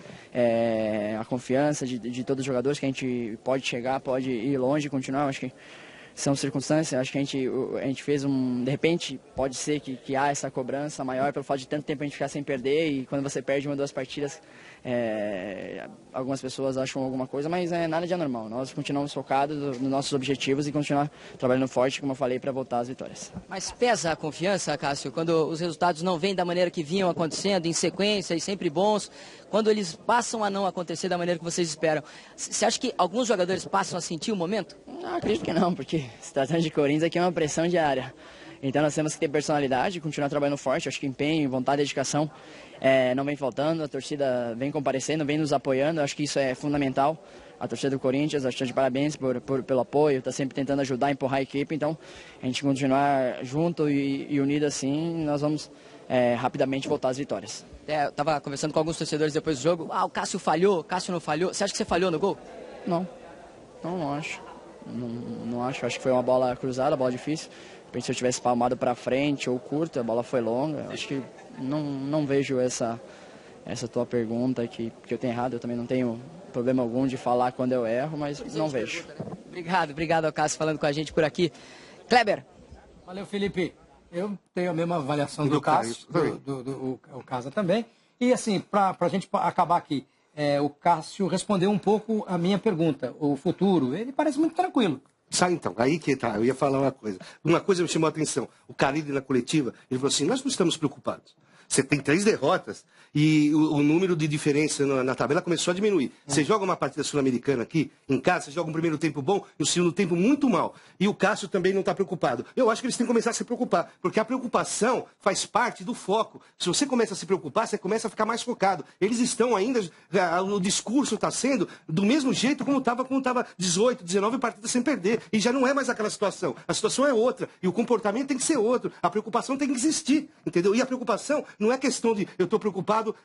a confiança de todos os jogadores, que a gente pode chegar, pode ir longe e continuar. Eu acho que são circunstâncias, acho que a gente fez de repente, pode ser que há essa cobrança maior pelo fato de tanto tempo a gente ficar sem perder, e quando você perde 1 ou 2 partidas, algumas pessoas acham alguma coisa, mas nada de anormal. Nós continuamos focados nos nossos objetivos e continuar trabalhando forte, como eu falei, para voltar às vitórias. Mas pesa a confiança, Cássio, quando os resultados não vêm da maneira que vinham acontecendo, em sequência e sempre bons, quando eles passam a não acontecer da maneira que vocês esperam. Você acha que alguns jogadores passam a sentir o momento? Não, acredito que não, porque se tratando de Corinthians aqui é uma pressão diária. Então nós temos que ter personalidade, continuar trabalhando forte. Acho que empenho, vontade e dedicação não vem faltando. A torcida vem comparecendo, vem nos apoiando. Acho que isso é fundamental. A torcida do Corinthians, acho que de parabéns pelo apoio. Está sempre tentando ajudar, empurrar a equipe. Então a gente continuar junto e unido assim, nós vamos rapidamente voltar às vitórias. Eu estava conversando com alguns torcedores depois do jogo. O Cássio falhou, o Cássio não falhou. Você acha que você falhou no gol? Não acho. Não acho. Acho que foi uma bola cruzada, bola difícil. Se eu tivesse palmado para frente ou curta, a bola foi longa. Acho que não vejo essa tua pergunta que eu tenho errado. Eu também não tenho problema algum de falar quando eu erro, mas não vejo. Obrigado, Cássio, falando com a gente por aqui. Kleber. Valeu, Felipe. Eu tenho a mesma avaliação do Cássio, o Casa também. E assim, para a gente acabar aqui, o Cássio respondeu um pouco a minha pergunta. O futuro, ele parece muito tranquilo. Então, aí que tá, eu ia falar uma coisa. Uma coisa me chamou a atenção. O Carille, na coletiva, ele falou assim, nós não estamos preocupados. Você tem 3 derrotas e o número de diferença na tabela começou a diminuir. Você joga uma partida sul-americana aqui, em casa, você joga um primeiro tempo bom e um segundo tempo muito mal. E o Cássio também não está preocupado. Eu acho que eles têm que começar a se preocupar, porque a preocupação faz parte do foco. Se você começa a se preocupar, você começa a ficar mais focado. Eles estão ainda, o discurso está sendo do mesmo jeito como estava 18, 19 partidas sem perder. E já não é mais aquela situação. A situação é outra. E o comportamento tem que ser outro. A preocupação tem que existir, entendeu? E a preocupação não é questão de eu estou preocupado,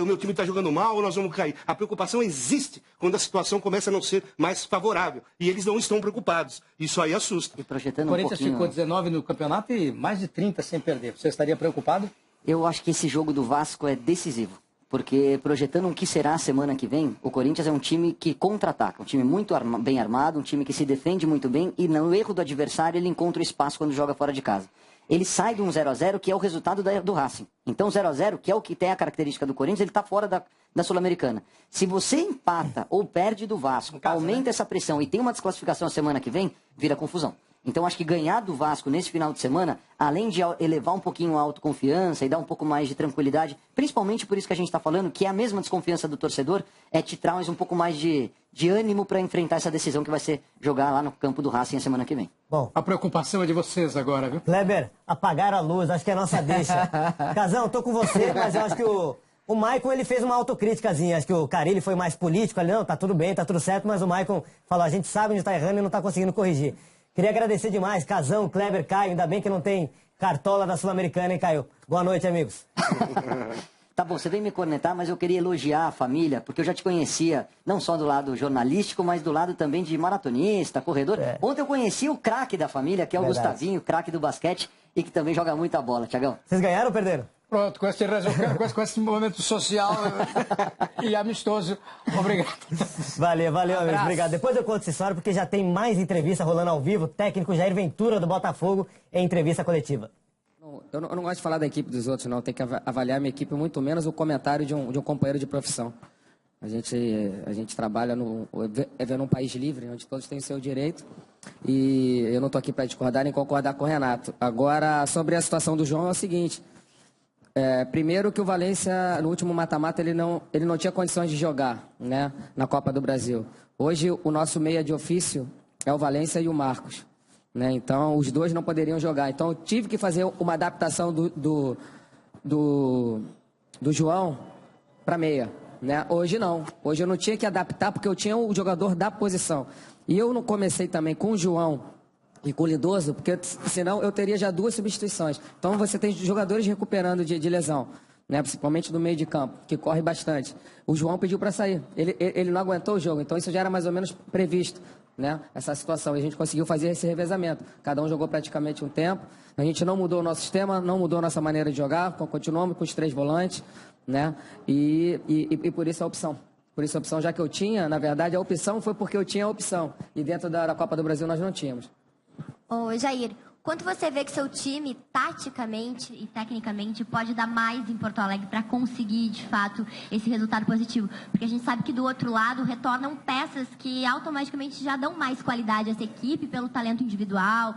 o meu time está jogando mal ou nós vamos cair. A preocupação existe quando a situação começa a não ser mais favorável. E eles não estão preocupados. Isso aí assusta. E projetando o Corinthians ficou 19 no campeonato e mais de 30 sem perder. Você estaria preocupado? Eu acho que esse jogo do Vasco é decisivo. Porque projetando o que será a semana que vem, o Corinthians é um time que contra-ataca. Um time muito bem armado, um time que se defende muito bem. E no erro do adversário ele encontra o espaço quando joga fora de casa. Ele sai de um 0-0, que é o resultado do Racing. Então, 0-0, que é o que tem a característica do Corinthians, ele está fora da Sul-Americana. Se você empata ou perde do Vasco, aumenta essa pressão e tem uma desclassificação a semana que vem, vira confusão. Então, acho que ganhar do Vasco nesse final de semana, além de elevar um pouquinho a autoconfiança e dar um pouco mais de tranquilidade, principalmente por isso que a gente está falando, que é a mesma desconfiança do torcedor, te traz um pouco mais de ânimo para enfrentar essa decisão que vai ser jogar lá no campo do Racing a semana que vem. Bom, a preocupação é de vocês agora, viu? Kleber, apagaram a luz, acho que é a nossa deixa. Casão, tô com você, mas eu acho que o Maicon, ele fez uma autocríticazinha. Acho que o Carille foi mais político. Ele, não, tá tudo bem, tá tudo certo, mas o Maicon falou, a gente sabe onde tá errando e não tá conseguindo corrigir. Queria agradecer demais, Casão, Kleber, Caio, ainda bem que não tem cartola da Sul-Americana, hein, Caio? Boa noite, amigos. Tá bom, você vem me cornetar, mas eu queria elogiar a família, porque eu já te conhecia, não só do lado jornalístico, mas do lado também de maratonista, corredor. Ontem eu conheci o craque da família, que é o Gustavinho, craque do basquete. e que também joga muita bola, Thiagão. Vocês ganharam ou perderam? Pronto, com esse momento social e amistoso. Obrigado. Valeu, amigo. Obrigado. Depois eu conto essa história, porque já tem mais entrevista rolando ao vivo. Técnico Jair Ventura, do Botafogo, em entrevista coletiva. Eu não gosto de falar da equipe dos outros, não. Tem que avaliar a minha equipe, muito menos o comentário de um companheiro de profissão. A gente trabalha vivendo num país livre, onde todos têm o seu direito. E eu não estou aqui para discordar nem concordar com o Renato. Agora, sobre a situação do João, é o seguinte. Primeiro que o Valência, no último mata-mata, ele não tinha condições de jogar, né, na Copa do Brasil. Hoje, o nosso meia de ofício é o Valência e o Marcos. Né? Então, os dois não poderiam jogar. Então, eu tive que fazer uma adaptação do João para meia. Né? Hoje não. Hoje eu não tinha que adaptar porque eu tinha o jogador da posição. E eu não comecei também com o João e com o Lindoso, porque senão eu teria já 2 substituições. Então você tem jogadores recuperando de lesão, né? Principalmente no meio de campo, que corre bastante. O João pediu para sair. Ele não aguentou o jogo, então isso já era mais ou menos previsto, né? Essa situação. E a gente conseguiu fazer esse revezamento. Cada um jogou praticamente um tempo. A gente não mudou o nosso sistema, não mudou a nossa maneira de jogar, continuamos com os 3 volantes. Né? E por isso a opção. Por isso a opção, já que eu tinha, na verdade, a opção foi porque eu tinha a opção. E dentro da Copa do Brasil nós não tínhamos. Ô, Jair, quanto você vê que seu time, taticamente e tecnicamente, pode dar mais em Porto Alegre para conseguir, de fato, esse resultado positivo? Porque a gente sabe que do outro lado retornam peças que automaticamente já dão mais qualidade a essa equipe pelo talento individual,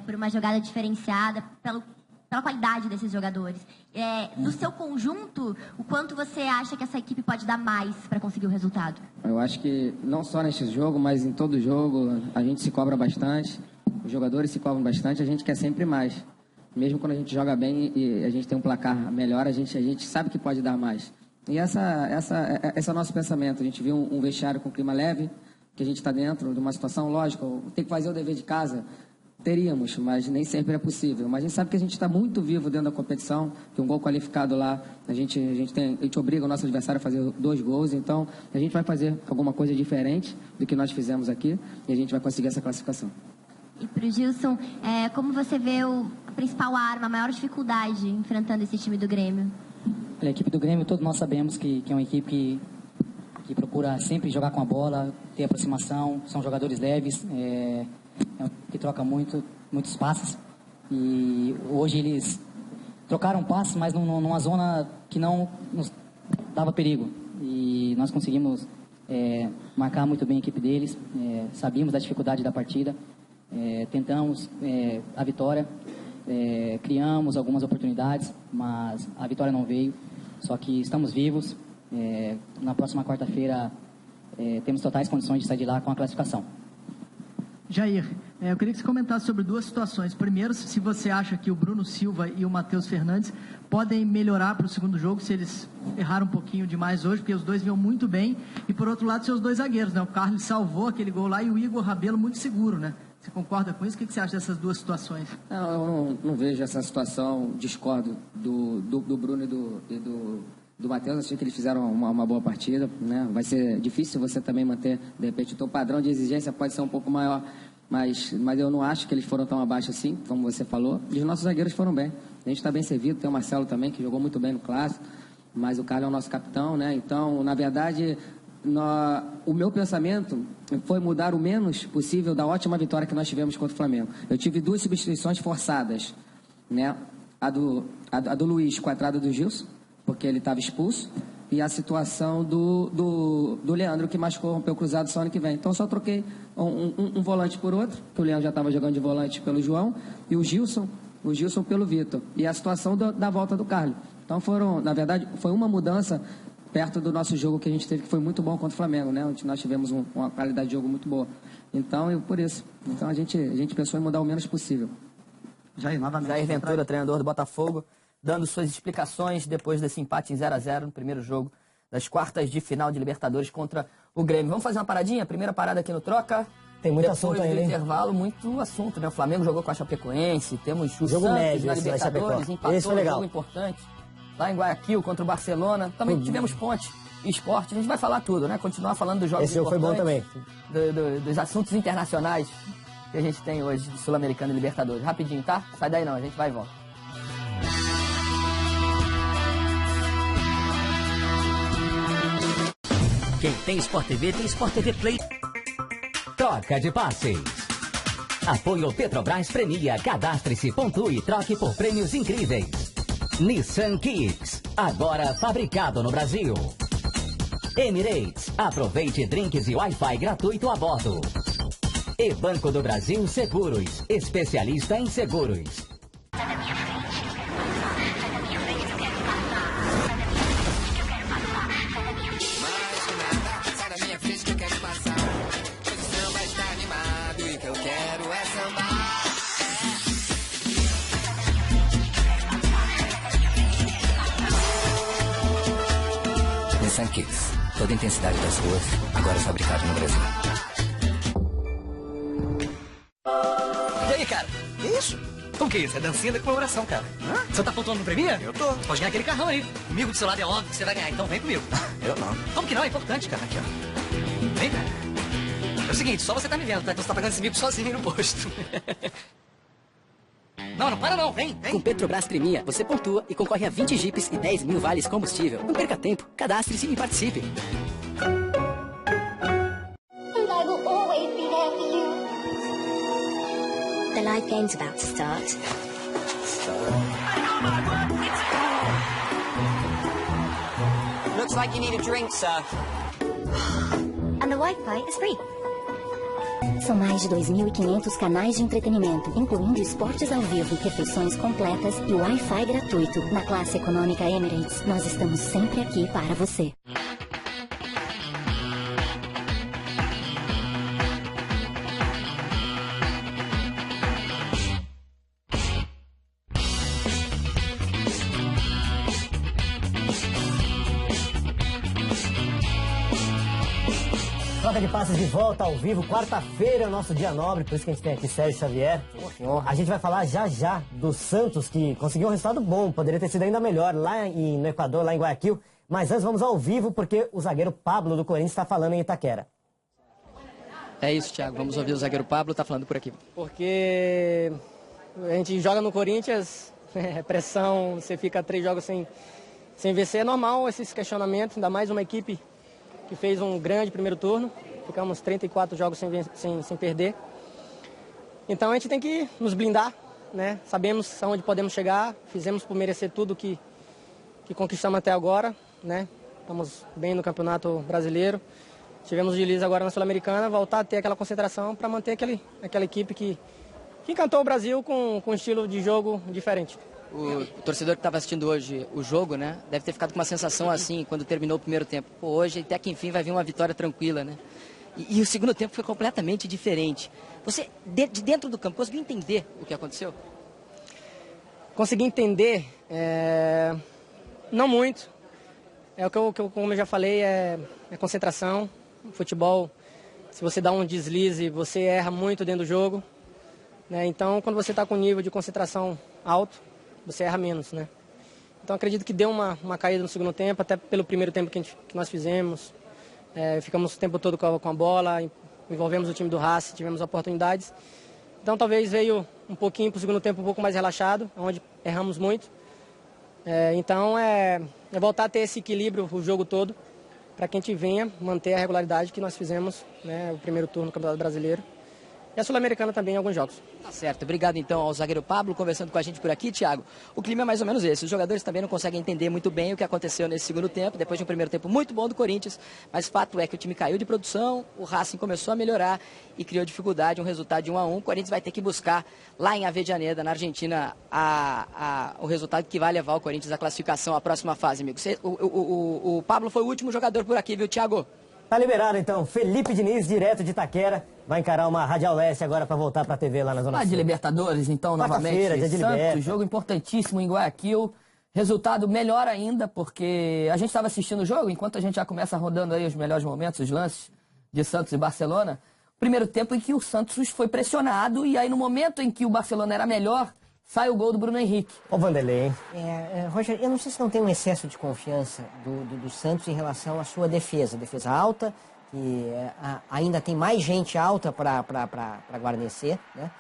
por uma jogada diferenciada, pela qualidade desses jogadores. No seu conjunto, o quanto você acha que essa equipe pode dar mais para conseguir o resultado? Eu acho que não só neste jogo, mas em todo jogo, a gente se cobra bastante, os jogadores se cobram bastante, a gente quer sempre mais. Mesmo quando a gente joga bem e a gente tem um placar melhor, a gente sabe que pode dar mais. E esse é o nosso pensamento. A gente viu um vestiário com clima leve, que a gente está dentro de uma situação, lógico, tem que fazer o dever de casa. Teríamos, mas nem sempre é possível. Mas a gente sabe que a gente está muito vivo dentro da competição, que um gol qualificado lá, a gente obriga o nosso adversário a fazer 2 gols, então a gente vai fazer alguma coisa diferente do que nós fizemos aqui e a gente vai conseguir essa classificação. E para o Gilson, como você vê a principal arma, a maior dificuldade enfrentando esse time do Grêmio? A equipe do Grêmio, todos nós sabemos que é uma equipe que procura sempre jogar com a bola, ter aproximação, são jogadores leves, que troca muitos passes. E hoje eles trocaram passes, mas numa zona que não nos dava perigo. E nós conseguimos marcar muito bem a equipe deles, sabíamos da dificuldade da partida, tentamos a vitória, criamos algumas oportunidades, mas a vitória não veio. Só que estamos vivos, na próxima quarta-feira temos totais condições de sair de lá com a classificação. Jair, eu queria que você comentasse sobre 2 situações. Primeiro, se você acha que o Bruno Silva e o Matheus Fernandes podem melhorar para o segundo jogo, se eles erraram um pouquinho demais hoje, porque os dois vinham muito bem. E, por outro lado, seus 2 zagueiros, né? O Carlos salvou aquele gol lá e o Igor Rabelo muito seguro, né? Você concorda com isso? O que você acha dessas 2 situações? Eu não vejo essa situação, discordo do Bruno e do Matheus. Achei que eles fizeram uma boa partida, né? Vai ser difícil você também manter, de repente, o teu padrão de exigência pode ser um pouco maior, mas eu não acho que eles foram tão abaixo assim, como você falou. E os nossos zagueiros foram bem. A gente está bem servido, tem o Marcelo também, que jogou muito bem no Clássico, mas o Carlos é o nosso capitão, né? Então, na verdade, o meu pensamento foi mudar o menos possível da ótima vitória que nós tivemos contra o Flamengo. Eu tive 2 substituições forçadas, né? A do Luiz com a entrada do Gilson, porque ele estava expulso, e a situação do Leandro, que machucou, rompeu o cruzado só ano que vem. Então, só troquei um volante por outro, que o Leandro já estava jogando de volante pelo João, e o Gilson pelo Vitor. E a situação da volta do Carlos. Então, na verdade, foi uma mudança perto do nosso jogo que a gente teve, que foi muito bom contra o Flamengo, né? Onde nós tivemos uma qualidade de jogo muito boa. Então, por isso. Então, a gente pensou em mudar o menos possível. Jair Ventura, treinador do Botafogo, dando suas explicações depois desse empate em 0-0 no primeiro jogo das quartas de final de Libertadores contra o Grêmio. Vamos fazer uma paradinha? Primeira parada aqui no Troca. Tem muito depois assunto aí, do hein? intervalo, muito assunto, né? O Flamengo jogou com a Chapecoense, temos o jogo Santos médio, na esse da Libertadores, Chapecoense. empatou Esse foi legal. um jogo importante lá em Guayaquil contra o Barcelona. Também tivemos Ponte e Sport. A gente vai falar tudo, né? Continuar falando dos jogos Esse jogo foi bom também. Dos assuntos internacionais que a gente tem hoje de Sul-Americana e Libertadores. Rapidinho, tá? Sai daí não, a gente vai e volta. Quem tem Sport TV tem Sport TV Play. Troca de passes. Apoio Petrobras premia. Cadastre-se, pontue e troque por prêmios incríveis. Nissan Kicks, agora fabricado no Brasil. Emirates, aproveite drinks e Wi-Fi gratuito a bordo. E Banco do Brasil Seguros, especialista em seguros. Nissan Kicks, toda a intensidade das ruas, agora fabricado no Brasil. E aí, cara? Que isso? Como que é isso? É dancinha da comemoração, cara. Hã? Você tá pontuando no Premia? Eu tô. Pode ganhar aquele carrão aí. Comigo do seu lado é óbvio que você vai ganhar, então vem comigo. Eu não. Como que não? É importante, cara. Aqui, ó. Vem, cara. É o seguinte, só você tá me vendo, tá? Então você tá pagando esse mico sozinho aí no posto. Não, não para não, vem. Com Petrobras Premia, você pontua e concorre a 20 jipes e 10 mil vales combustível. Não perca tempo, cadastre-se e participe. And I will always be there for you. The live game's about to start. Looks like you need a drink, sir. And the Wi-Fi is free. São mais de 2.500 canais de entretenimento, incluindo esportes ao vivo, refeições completas e Wi-Fi gratuito. Na classe econômica Emirates, nós estamos sempre aqui para você. Troca de passes de volta ao vivo, quarta-feira é o nosso dia nobre, por isso que a gente tem aqui Sérgio Xavier. A gente vai falar já do Santos, que conseguiu um resultado bom, poderia ter sido ainda melhor lá no Equador, lá em Guayaquil. Mas antes vamos ao vivo, porque o zagueiro Pablo do Corinthians está falando em Itaquera. É isso, Thiago, vamos ouvir o zagueiro Pablo, tá falando por aqui. Porque a gente joga no Corinthians, pressão, você fica 3 jogos sem vencer, é normal esses questionamentos, ainda mais uma equipe que fez um grande primeiro turno, ficamos 34 jogos sem perder. Então a gente tem que nos blindar, né? Sabemos aonde podemos chegar, fizemos por merecer tudo que conquistamos até agora, né? Estamos bem no Campeonato Brasileiro, tivemos deslize agora na Sul-Americana, voltar a ter aquela concentração para manter aquela equipe que encantou o Brasil com um estilo de jogo diferente. O torcedor que estava assistindo hoje o jogo, né, deve ter ficado com uma sensação assim quando terminou o primeiro tempo. Pô, hoje até que enfim vai vir uma vitória tranquila, né? E o segundo tempo foi completamente diferente. Você, de dentro do campo, conseguiu entender o que aconteceu? Consegui entender, não muito. É o que eu, como eu já falei, é concentração. Futebol, se você dá um deslize, você erra muito dentro do jogo, né? Então, quando você está com um nível de concentração alto, você erra menos, né? Então acredito que deu uma caída no segundo tempo, até pelo primeiro tempo que nós fizemos. Ficamos o tempo todo com a bola, envolvemos o time do Racing, tivemos oportunidades. Então talvez veio um pouquinho para o segundo tempo um pouco mais relaxado, onde erramos muito. Então é voltar a ter esse equilíbrio o jogo todo, para que a gente venha manter a regularidade que nós fizemos, né, o primeiro turno do Campeonato Brasileiro. E a Sul-Americana também em alguns jogos. Tá certo. Obrigado então ao zagueiro Pablo conversando com a gente por aqui, Thiago. O clima é mais ou menos esse. Os jogadores também não conseguem entender muito bem o que aconteceu nesse segundo tempo, depois de um primeiro tempo muito bom do Corinthians. Mas fato é que o time caiu de produção, o Racing começou a melhorar e criou dificuldade, um resultado de 1-1. O Corinthians vai ter que buscar lá em Avejaneda, na Argentina, o resultado que vai levar o Corinthians à classificação à próxima fase, amigo. O Pablo foi o último jogador por aqui, viu, Thiago? Tá liberado então, Felipe Diniz, direto de Itaquera, vai encarar uma Radial Leste agora para voltar para a TV lá na Zona Sul. De Libertadores, então, novamente. Dia de Liberta. Jogo importantíssimo em Guayaquil. Resultado melhor ainda, porque a gente estava assistindo o jogo, enquanto a gente já começa rodando aí os melhores momentos, os lances de Santos e Barcelona. Primeiro tempo em que o Santos foi pressionado e aí no momento em que o Barcelona era melhor, sai o gol do Bruno Henrique. Ô Vanderlei, hein? Roger, eu não sei se não tem um excesso de confiança do Santos em relação à sua defesa. Defesa alta, ainda tem mais gente alta para guarnecer, né?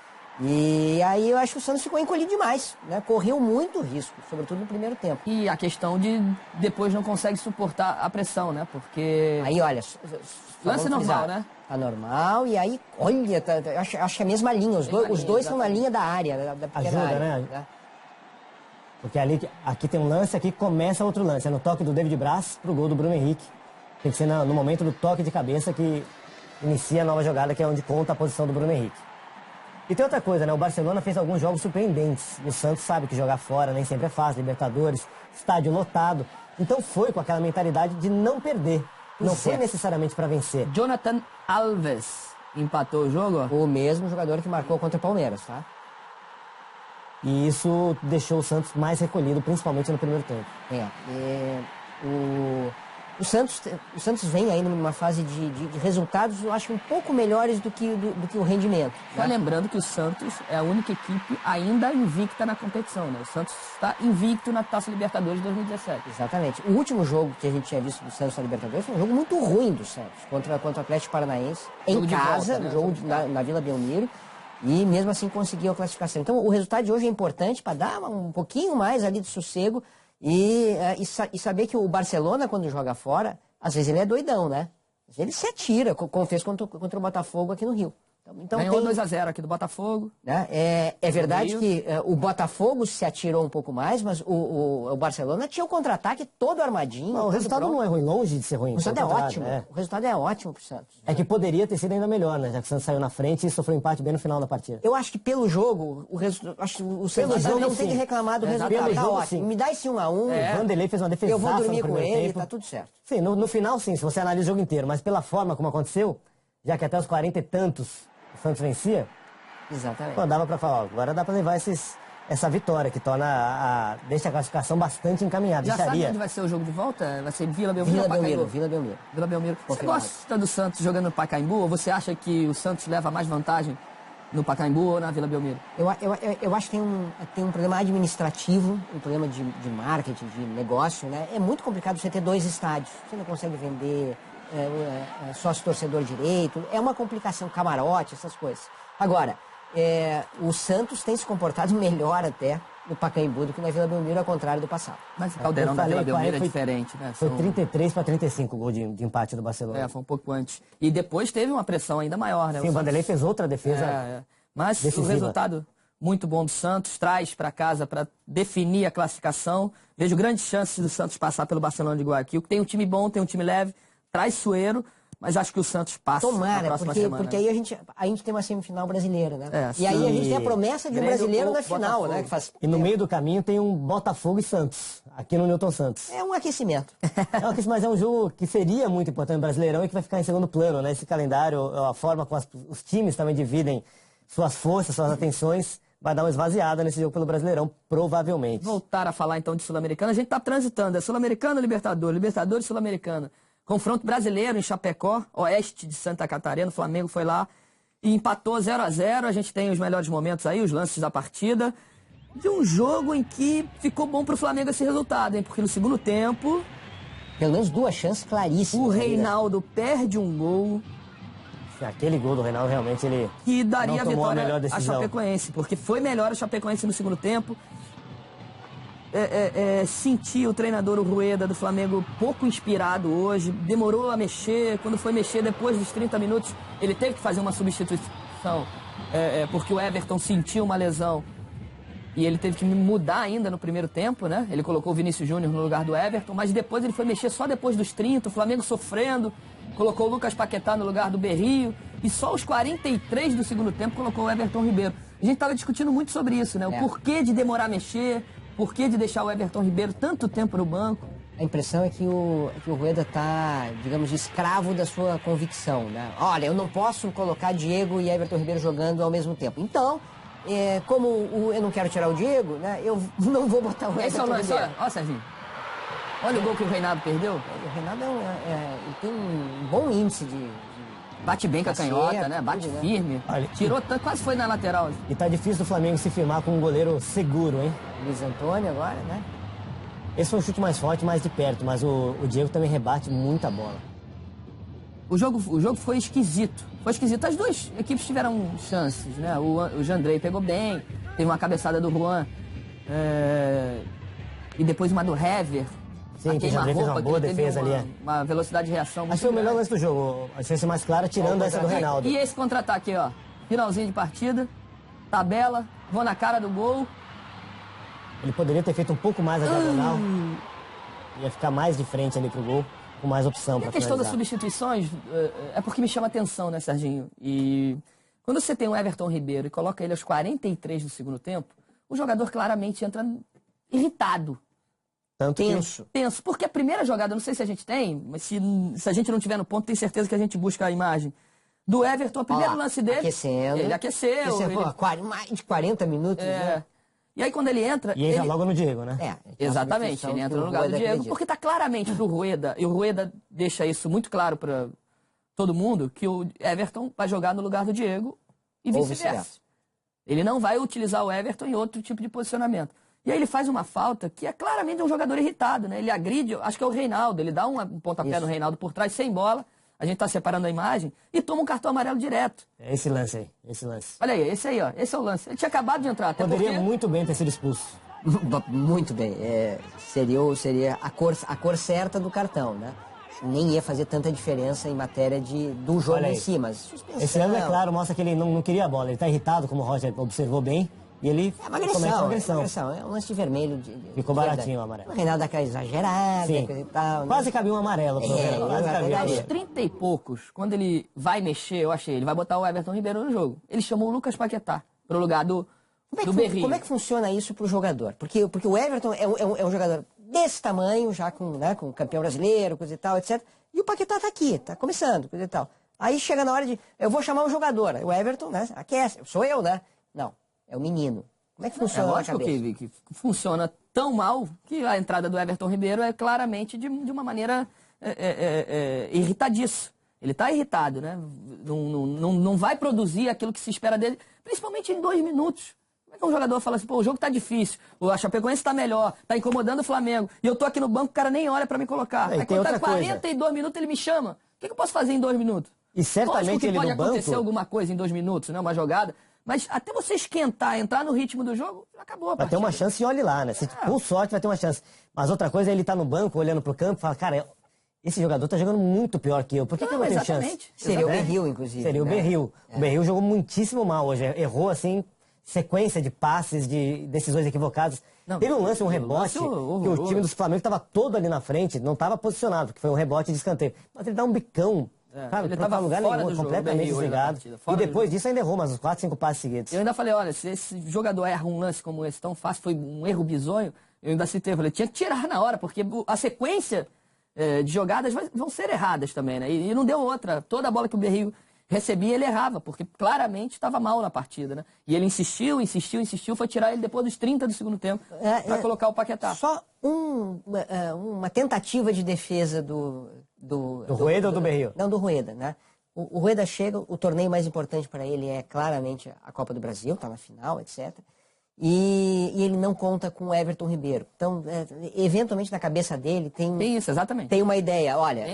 E aí eu acho que o Santos ficou encolhido demais, né? Correu muito risco, sobretudo no primeiro tempo. E a questão de depois não consegue suportar a pressão, né? Porque... Aí, olha... Lance normal, né? Tá normal, e aí, olha, acho que é a mesma linha. Os dois estão na linha da área, da pequena Ajuda, área. né? Porque aqui tem um lance, aqui começa outro lance. É no toque do David Braz pro gol do Bruno Henrique. Tem que ser no momento do toque de cabeça que inicia a nova jogada, que é onde conta a posição do Bruno Henrique. E tem outra coisa, né? O Barcelona fez alguns jogos surpreendentes. O Santos sabe que jogar fora nem sempre é fácil, Libertadores, estádio lotado. Então foi com aquela mentalidade de não perder. Não foi necessariamente para vencer. Jonathan Alves empatou o jogo? O mesmo jogador que marcou contra o Palmeiras, tá? E isso deixou o Santos mais recolhido, principalmente no primeiro tempo. O Santos vem aí numa fase de resultados, eu acho, um pouco melhores do que o rendimento. Só lembrando que o Santos é a única equipe ainda invicta na competição, né? O Santos está invicto na Taça Libertadores de 2017. Exatamente. O último jogo que a gente tinha visto do Santos na Libertadores foi um jogo muito ruim do Santos, contra o Atlético Paranaense, em casa, no jogo na Vila Belmiro, e mesmo assim conseguiu a classificação. Então o resultado de hoje é importante para dar um pouquinho mais ali de sossego. E saber que o Barcelona, quando joga fora, às vezes ele é doidão, né? Ele se atira, como fez contra o Botafogo aqui no Rio. Então, ganhou 2-0 aqui do Botafogo. Né? É verdade que o Botafogo se atirou um pouco mais, mas o Barcelona tinha o contra-ataque todo armadinho. Não, o resultado não é ruim, longe de ser ruim. O resultado é ótimo. O resultado é ótimo pro Santos. É que poderia ter sido ainda melhor, né? Já que o Santos saiu na frente e sofreu empate bem no final da partida. Eu acho que pelo jogo, o Santos não tem que reclamar do resultado. Pelo tá jogo, ótimo. sim. Me dá esse 1-1. O Vanderlei fez uma defesa. Eu vou dormir no com primeiro ele, tempo. tá tudo certo. Sim, no final, sim, se você analisa o jogo inteiro. Mas pela forma como aconteceu, já que até os 40 e tantos o Santos vencia. Exatamente. Pô, dava pra falar, agora dá pra levar essa vitória, que deixa a classificação bastante encaminhada. Já sabe onde vai ser o jogo de volta? Vai ser Vila Belmiro ou Pacaembu? Vila Belmiro. Vila Belmiro. Você gosta do Santos jogando no Pacaembu ou você acha que o Santos leva mais vantagem no Pacaembu ou na Vila Belmiro? Eu acho que tem um problema administrativo, um problema de marketing, de negócio, né? É muito complicado você ter 2 estádios. Você não consegue vender sócio-torcedor direito. É uma complicação, camarote, essas coisas. Agora, o Santos tem se comportado melhor até no Pacaembu do que na Vila Belmiro, ao contrário do passado. Mas o caldeirão da Vila Belmiro é diferente, né? Foi 33-35 o gol de empate do Barcelona. Foi um pouco antes. E depois teve uma pressão ainda maior, né? Sim, o Vanderlei fez outra defesa. Mas decisiva. O resultado muito bom do Santos, traz para casa para definir a classificação. Vejo grandes chances do Santos passar pelo Barcelona de Guayaquil, que tem um time bom, tem um time leve, traiçoeiro, mas acho que o Santos passa na próxima semana. Porque aí a gente tem uma semifinal brasileira, né? E aí a gente tem a promessa de um brasileiro na final, né? E no meio do caminho tem um Botafogo e Santos, aqui no Newton Santos. É um aquecimento. Mas é um jogo que seria muito importante no Brasileirão e que vai ficar em segundo plano, né? Esse calendário, a forma como os times também dividem suas forças, suas atenções, vai dar uma esvaziada nesse jogo pelo Brasileirão, provavelmente. Voltar a falar então de Sul-Americana, a gente está transitando, é Sul-Americana, Libertadores, Sul-Americana. Confronto brasileiro em Chapecó, oeste de Santa Catarina, o Flamengo foi lá e empatou 0-0, a gente tem os melhores momentos aí, os lances da partida, de um jogo em que ficou bom pro Flamengo esse resultado, hein? Porque no segundo tempo... Pelo menos 2 chances claríssimas. O Reinaldo perde um gol... Aquele gol do Reinaldo realmente ele que daria não tomou a vitória a melhor decisão. A Chapecoense, porque foi melhor a Chapecoense no segundo tempo. Senti o treinador o Rueda do Flamengo pouco inspirado hoje, demorou a mexer, quando foi mexer depois dos 30 minutos ele teve que fazer uma substituição, porque o Everton sentiu uma lesão e ele teve que mudar ainda no primeiro tempo, né? Ele colocou o Vinícius Júnior no lugar do Everton, mas depois ele foi mexer só depois dos 30, o Flamengo sofrendo, colocou o Lucas Paquetá no lugar do Berrio e só aos 43 do segundo tempo colocou o Everton Ribeiro. A gente estava discutindo muito sobre isso, né? O porquê de demorar a mexer, por que de deixar o Everton Ribeiro tanto tempo no banco? A impressão é que o Rueda está, digamos, escravo da sua convicção, né? Olha, eu não posso colocar Diego e Everton Ribeiro jogando ao mesmo tempo. Então, como eu não quero tirar o Diego, né? Eu não vou botar o Everton Ribeiro. Olha, Serginho. Olha o gol que o Reinaldo perdeu. O Reinaldo ele tem um bom índice de bate bem com a canhota, né? Bate firme. Olha, tirou tanto, quase foi na lateral. E tá difícil o Flamengo se firmar com um goleiro seguro, hein? Luiz Antônio agora, né? Esse foi um chute mais forte, mais de perto, mas o Diego também rebate muita bola. O jogo foi esquisito. Foi esquisito. As duas equipes tiveram chances, né? O Jandrei pegou bem, teve uma cabeçada do Juan, e depois uma do Hever. Sim, que o Jandrei fez uma boa defesa ali. Uma velocidade de reação muito Acho que foi o melhor grande. lance do jogo. A chance mais clara, tirando essa do Reinaldo. E esse contra-ataque, ó. Finalzinho de partida, tabela, vou na cara do gol. Ele poderia ter feito um pouco mais a diagonal. Ia ficar mais de frente ali pro gol, com mais opção para A questão das finalizar. substituições é porque me chama atenção, né, Serginho? E quando você tem o Everton Ribeiro e coloca ele aos 43 do segundo tempo, o jogador claramente entra irritado. Tenso. Tenso. Porque a primeira jogada, não sei se a gente tem, mas se a gente não tiver no ponto, tem certeza que a gente busca a imagem. Do Everton, o primeiro lance dele. Aquecendo. Ele aqueceu. Mais de 40 minutos, né? E aí quando ele entra... E entra logo no Diego, né? Exatamente, ele entra no lugar do Diego, porque tá claramente pro Rueda, e o Rueda deixa isso muito claro para todo mundo, que o Everton vai jogar no lugar do Diego e vice-versa. Ele não vai utilizar o Everton em outro tipo de posicionamento. E aí ele faz uma falta que é claramente um jogador irritado, né? Ele agride, acho que é o Reinaldo, ele dá um pontapé no Reinaldo por trás, sem bola, a gente tá separando a imagem, e toma um cartão amarelo direto. É esse lance aí, esse lance. Olha aí, esse aí, ó, esse é o lance. Ele tinha acabado de entrar, até Poderia porque... muito bem ter sido expulso. Muito bem. Seria a cor certa do cartão, né? Nem ia fazer tanta diferença em matéria do jogo em si, mas suspensão. Esse ano, é claro, mostra que ele não queria a bola. Ele tá irritado, como o Roger observou bem. E ele comete uma agressão. É um lance de vermelho. Ficou baratinho o amarelo. O Reinaldo dá aquela exagerada, Sim. coisa e tal. Né? Quase cabia um amarelo pro Reinaldo. Quase cabia. Aos 30 e poucos, quando ele vai mexer, eu achei, ele vai botar o Everton Ribeiro no jogo. Ele chamou o Lucas Paquetá pro lugar do Berrio. Como é que funciona isso pro jogador? Porque o Everton é um jogador desse tamanho, já com campeão brasileiro, coisa e tal, etc. E o Paquetá tá aqui, tá começando, coisa e tal. Aí chega na hora de, eu vou chamar um jogador. O Everton, né, aquece, sou eu, né? Não, é o menino. Como é que funciona É lógico que funciona tão mal que a entrada do Everton Ribeiro é claramente de uma maneira irritadiça. Ele está irritado, né? Não vai produzir aquilo que se espera dele, principalmente em 2 minutos. Como é que um jogador fala assim, pô, o jogo tá difícil, a Chapecoense está melhor, tá incomodando o Flamengo, e eu tô aqui no banco, o cara nem olha para me colocar. Aí quando tá 42 minutos, ele me chama. O que eu posso fazer em 2 minutos? E certamente lógico que ele pode no acontecer banco... alguma coisa em 2 minutos, né? Uma jogada. Mas até você esquentar, entrar no ritmo do jogo, acabou a Vai ter uma chance e olhe lá, né? Com sorte vai ter uma chance. Mas outra coisa é ele tá no banco, olhando pro campo e fala, cara, esse jogador tá jogando muito pior que eu. Por que eu não tenho chance? Seria o Berrio, inclusive. Seria o Berrio. O Berrio jogou muitíssimo mal hoje. Errou, assim, sequência de passes, de decisões equivocadas. Teve um lance, um rebote, que o time do Flamengo estava todo ali na frente, não estava posicionado, que foi um rebote de escanteio. Mas ele dá um bicão. Cara, ele não estava lugar fora nenhum, do jogo, completamente desligado. E depois disso ainda errou, mas uns 4, 5 passes seguidos. Eu ainda falei, olha, se esse jogador erra um lance como esse tão fácil, foi um erro bizonho, eu ainda citei, eu falei, tinha que tirar na hora, porque a sequência de jogadas vão ser erradas também, né? E não deu outra. Toda a bola que o Berrio recebia, ele errava, porque claramente estava mal na partida, né? E ele insistiu, foi tirar ele depois dos 30 do segundo tempo para colocar o Paquetá. Só uma tentativa de defesa do Rueda ou do Berrio? Não, do Rueda, né? O Rueda chega, o torneio mais importante para ele é claramente a Copa do Brasil, tá na final, etc. E ele não conta com o Everton Ribeiro. Então, eventualmente na cabeça dele tem isso, exatamente. Tem uma ideia. Olha,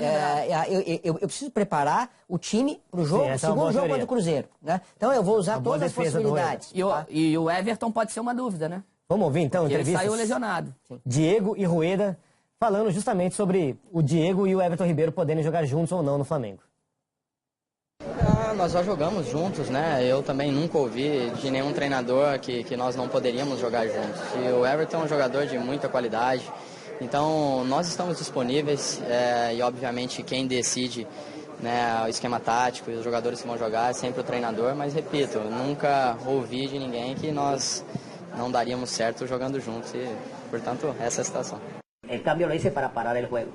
eu preciso preparar o time para o jogo, o segundo jogo contra o Cruzeiro, né? Então eu vou usar todas as possibilidades. E o Everton pode ser uma dúvida, né? Vamos ouvir então entrevistas? Ele saiu lesionado. Diego e Rueda falando justamente sobre o Diego e o Everton Ribeiro poderem jogar juntos ou não no Flamengo. Nós já jogamos juntos, né? Eu também nunca ouvi de nenhum treinador que nós não poderíamos jogar juntos. E o Everton é um jogador de muita qualidade, então nós estamos disponíveis e obviamente quem decide, né, o esquema tático e os jogadores que vão jogar é sempre o treinador, mas repito, nunca ouvi de ninguém que nós não daríamos certo jogando juntos e, portanto, essa é a situação. El cambio lo hice para parar el juego,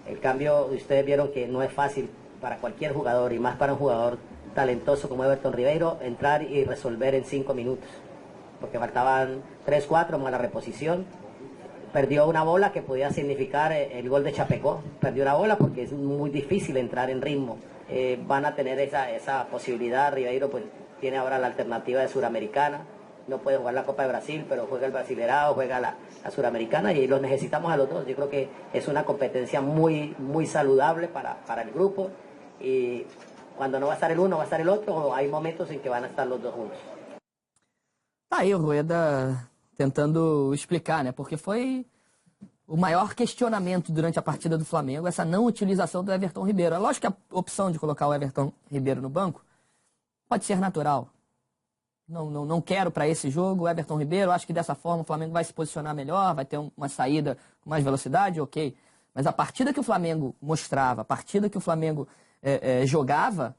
El cambio, ustedes vieron que no es fácil para cualquier jugador y más para un jugador talentoso como Everton Ribeiro entrar y resolver en 5 minutos, porque faltaban 3, 4 más la reposición. Perdió una bola que podía significar el gol de Chapecó, perdió una bola porque es muy difícil entrar en ritmo. Van a tener esa posibilidad, Ribeiro pues tiene ahora la alternativa de Suramericana, no puede jugar la Copa de Brasil, pero juega el Brasileirao, juega la Suramericana y los necesitamos a los dos. Yo creo que es una competencia muy saludable para el grupo y cuando no va a estar el uno, va a estar el otro, hay momentos en que van a estar los dos juntos. Tá aí o Rueda tentando explicar, né? Porque foi o maior questionamento durante a partida do Flamengo, essa não utilização do Everton Ribeiro. É lógico que a opção de colocar o Everton Ribeiro no banco pode ser natural. Não quero para esse jogo o Everton Ribeiro, acho que dessa forma o Flamengo vai se posicionar melhor, vai ter uma saída com mais velocidade, ok. Mas a partida que o Flamengo mostrava, a partida que o Flamengo jogava,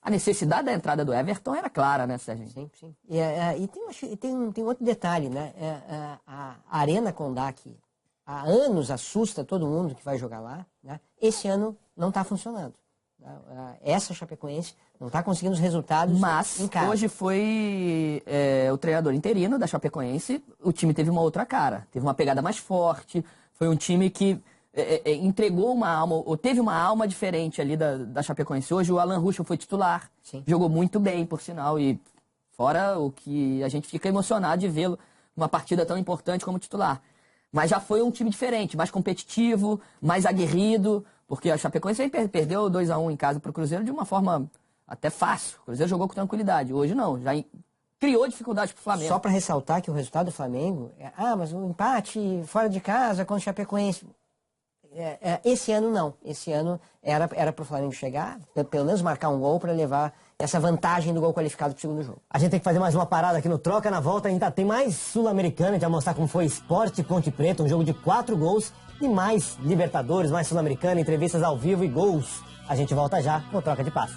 a necessidade da entrada do Everton era clara, né, Serginho? Sim. E tem outro detalhe, né? A Arena Condá, que há anos assusta todo mundo que vai jogar lá, né? Esse ano não está funcionando. Essa Chapecoense não está conseguindo os resultados em casa. Hoje foi o treinador interino da Chapecoense, o time teve uma outra cara, teve uma pegada mais forte, foi um time que entregou uma alma, ou teve uma alma diferente ali da Chapecoense. Hoje o Alan Ruschel foi titular, jogou muito bem, por sinal, e fora o que a gente fica emocionado de vê-lo numa partida tão importante como titular. Mas já foi um time diferente, mais competitivo, mais aguerrido, porque a Chapecoense perdeu 2-1 em casa para o Cruzeiro de uma forma até fácil. O Cruzeiro jogou com tranquilidade. Hoje não, já criou dificuldade para o Flamengo. Só para ressaltar que o resultado do Flamengo mas o empate fora de casa contra o Chapecoense. Esse ano não. Esse ano era para o Flamengo chegar, pelo menos marcar um gol para levar essa vantagem do gol qualificado para o segundo jogo. A gente tem que fazer mais uma parada aqui no Troca. Na volta ainda tem mais Sul-Americana. A gente vai mostrar como foi Sport e Ponte Preta, um jogo de 4 gols e mais Libertadores, mais Sul-Americana, entrevistas ao vivo e gols. A gente volta já no Troca de Passos.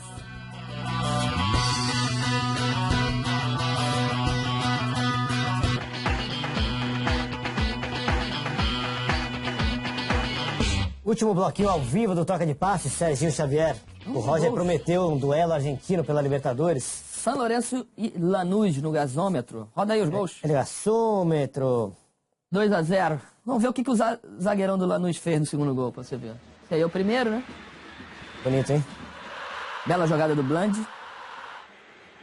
Último bloquinho ao vivo do Troca de Passes, Serginho Xavier. O Roger prometeu um duelo argentino pela Libertadores. São Lourenço e Lanús no gasômetro. Roda aí os gols. Gasômetro. 2-0. Vamos ver o que o zagueirão do Lanús fez no segundo gol, pra você ver. Esse aí é o primeiro, né? Bonito, hein? Bela jogada do Bland.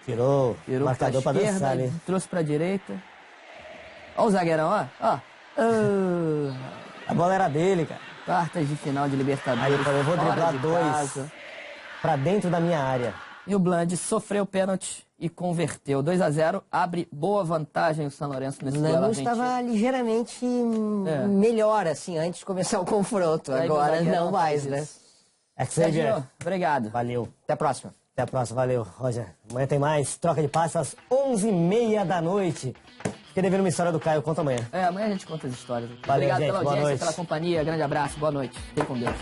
Tirou o marcador pra dançar ali. Trouxe pra direita. Ó o zagueirão, ó. A bola era dele, cara. Quartas de final de Libertadores. Aí eu vou driblar 2 pra dentro da minha área. E o Bland sofreu pênalti e converteu. 2-0, abre boa vantagem o São Lourenço nesse duelo argentino. Estava ligeiramente melhor, assim, antes de começar o confronto. Agora não mais, né? Xavier, obrigado. Valeu. Até a próxima. Até a próxima, valeu, Roger. Amanhã tem mais Troca de Passos às 11h30 da noite. Fiquei devendo uma história do Caio, conta amanhã. Amanhã a gente conta as histórias. Valeu, Obrigado gente, pela boa audiência, noite. pela companhia. Grande abraço, boa noite. Fiquem com Deus.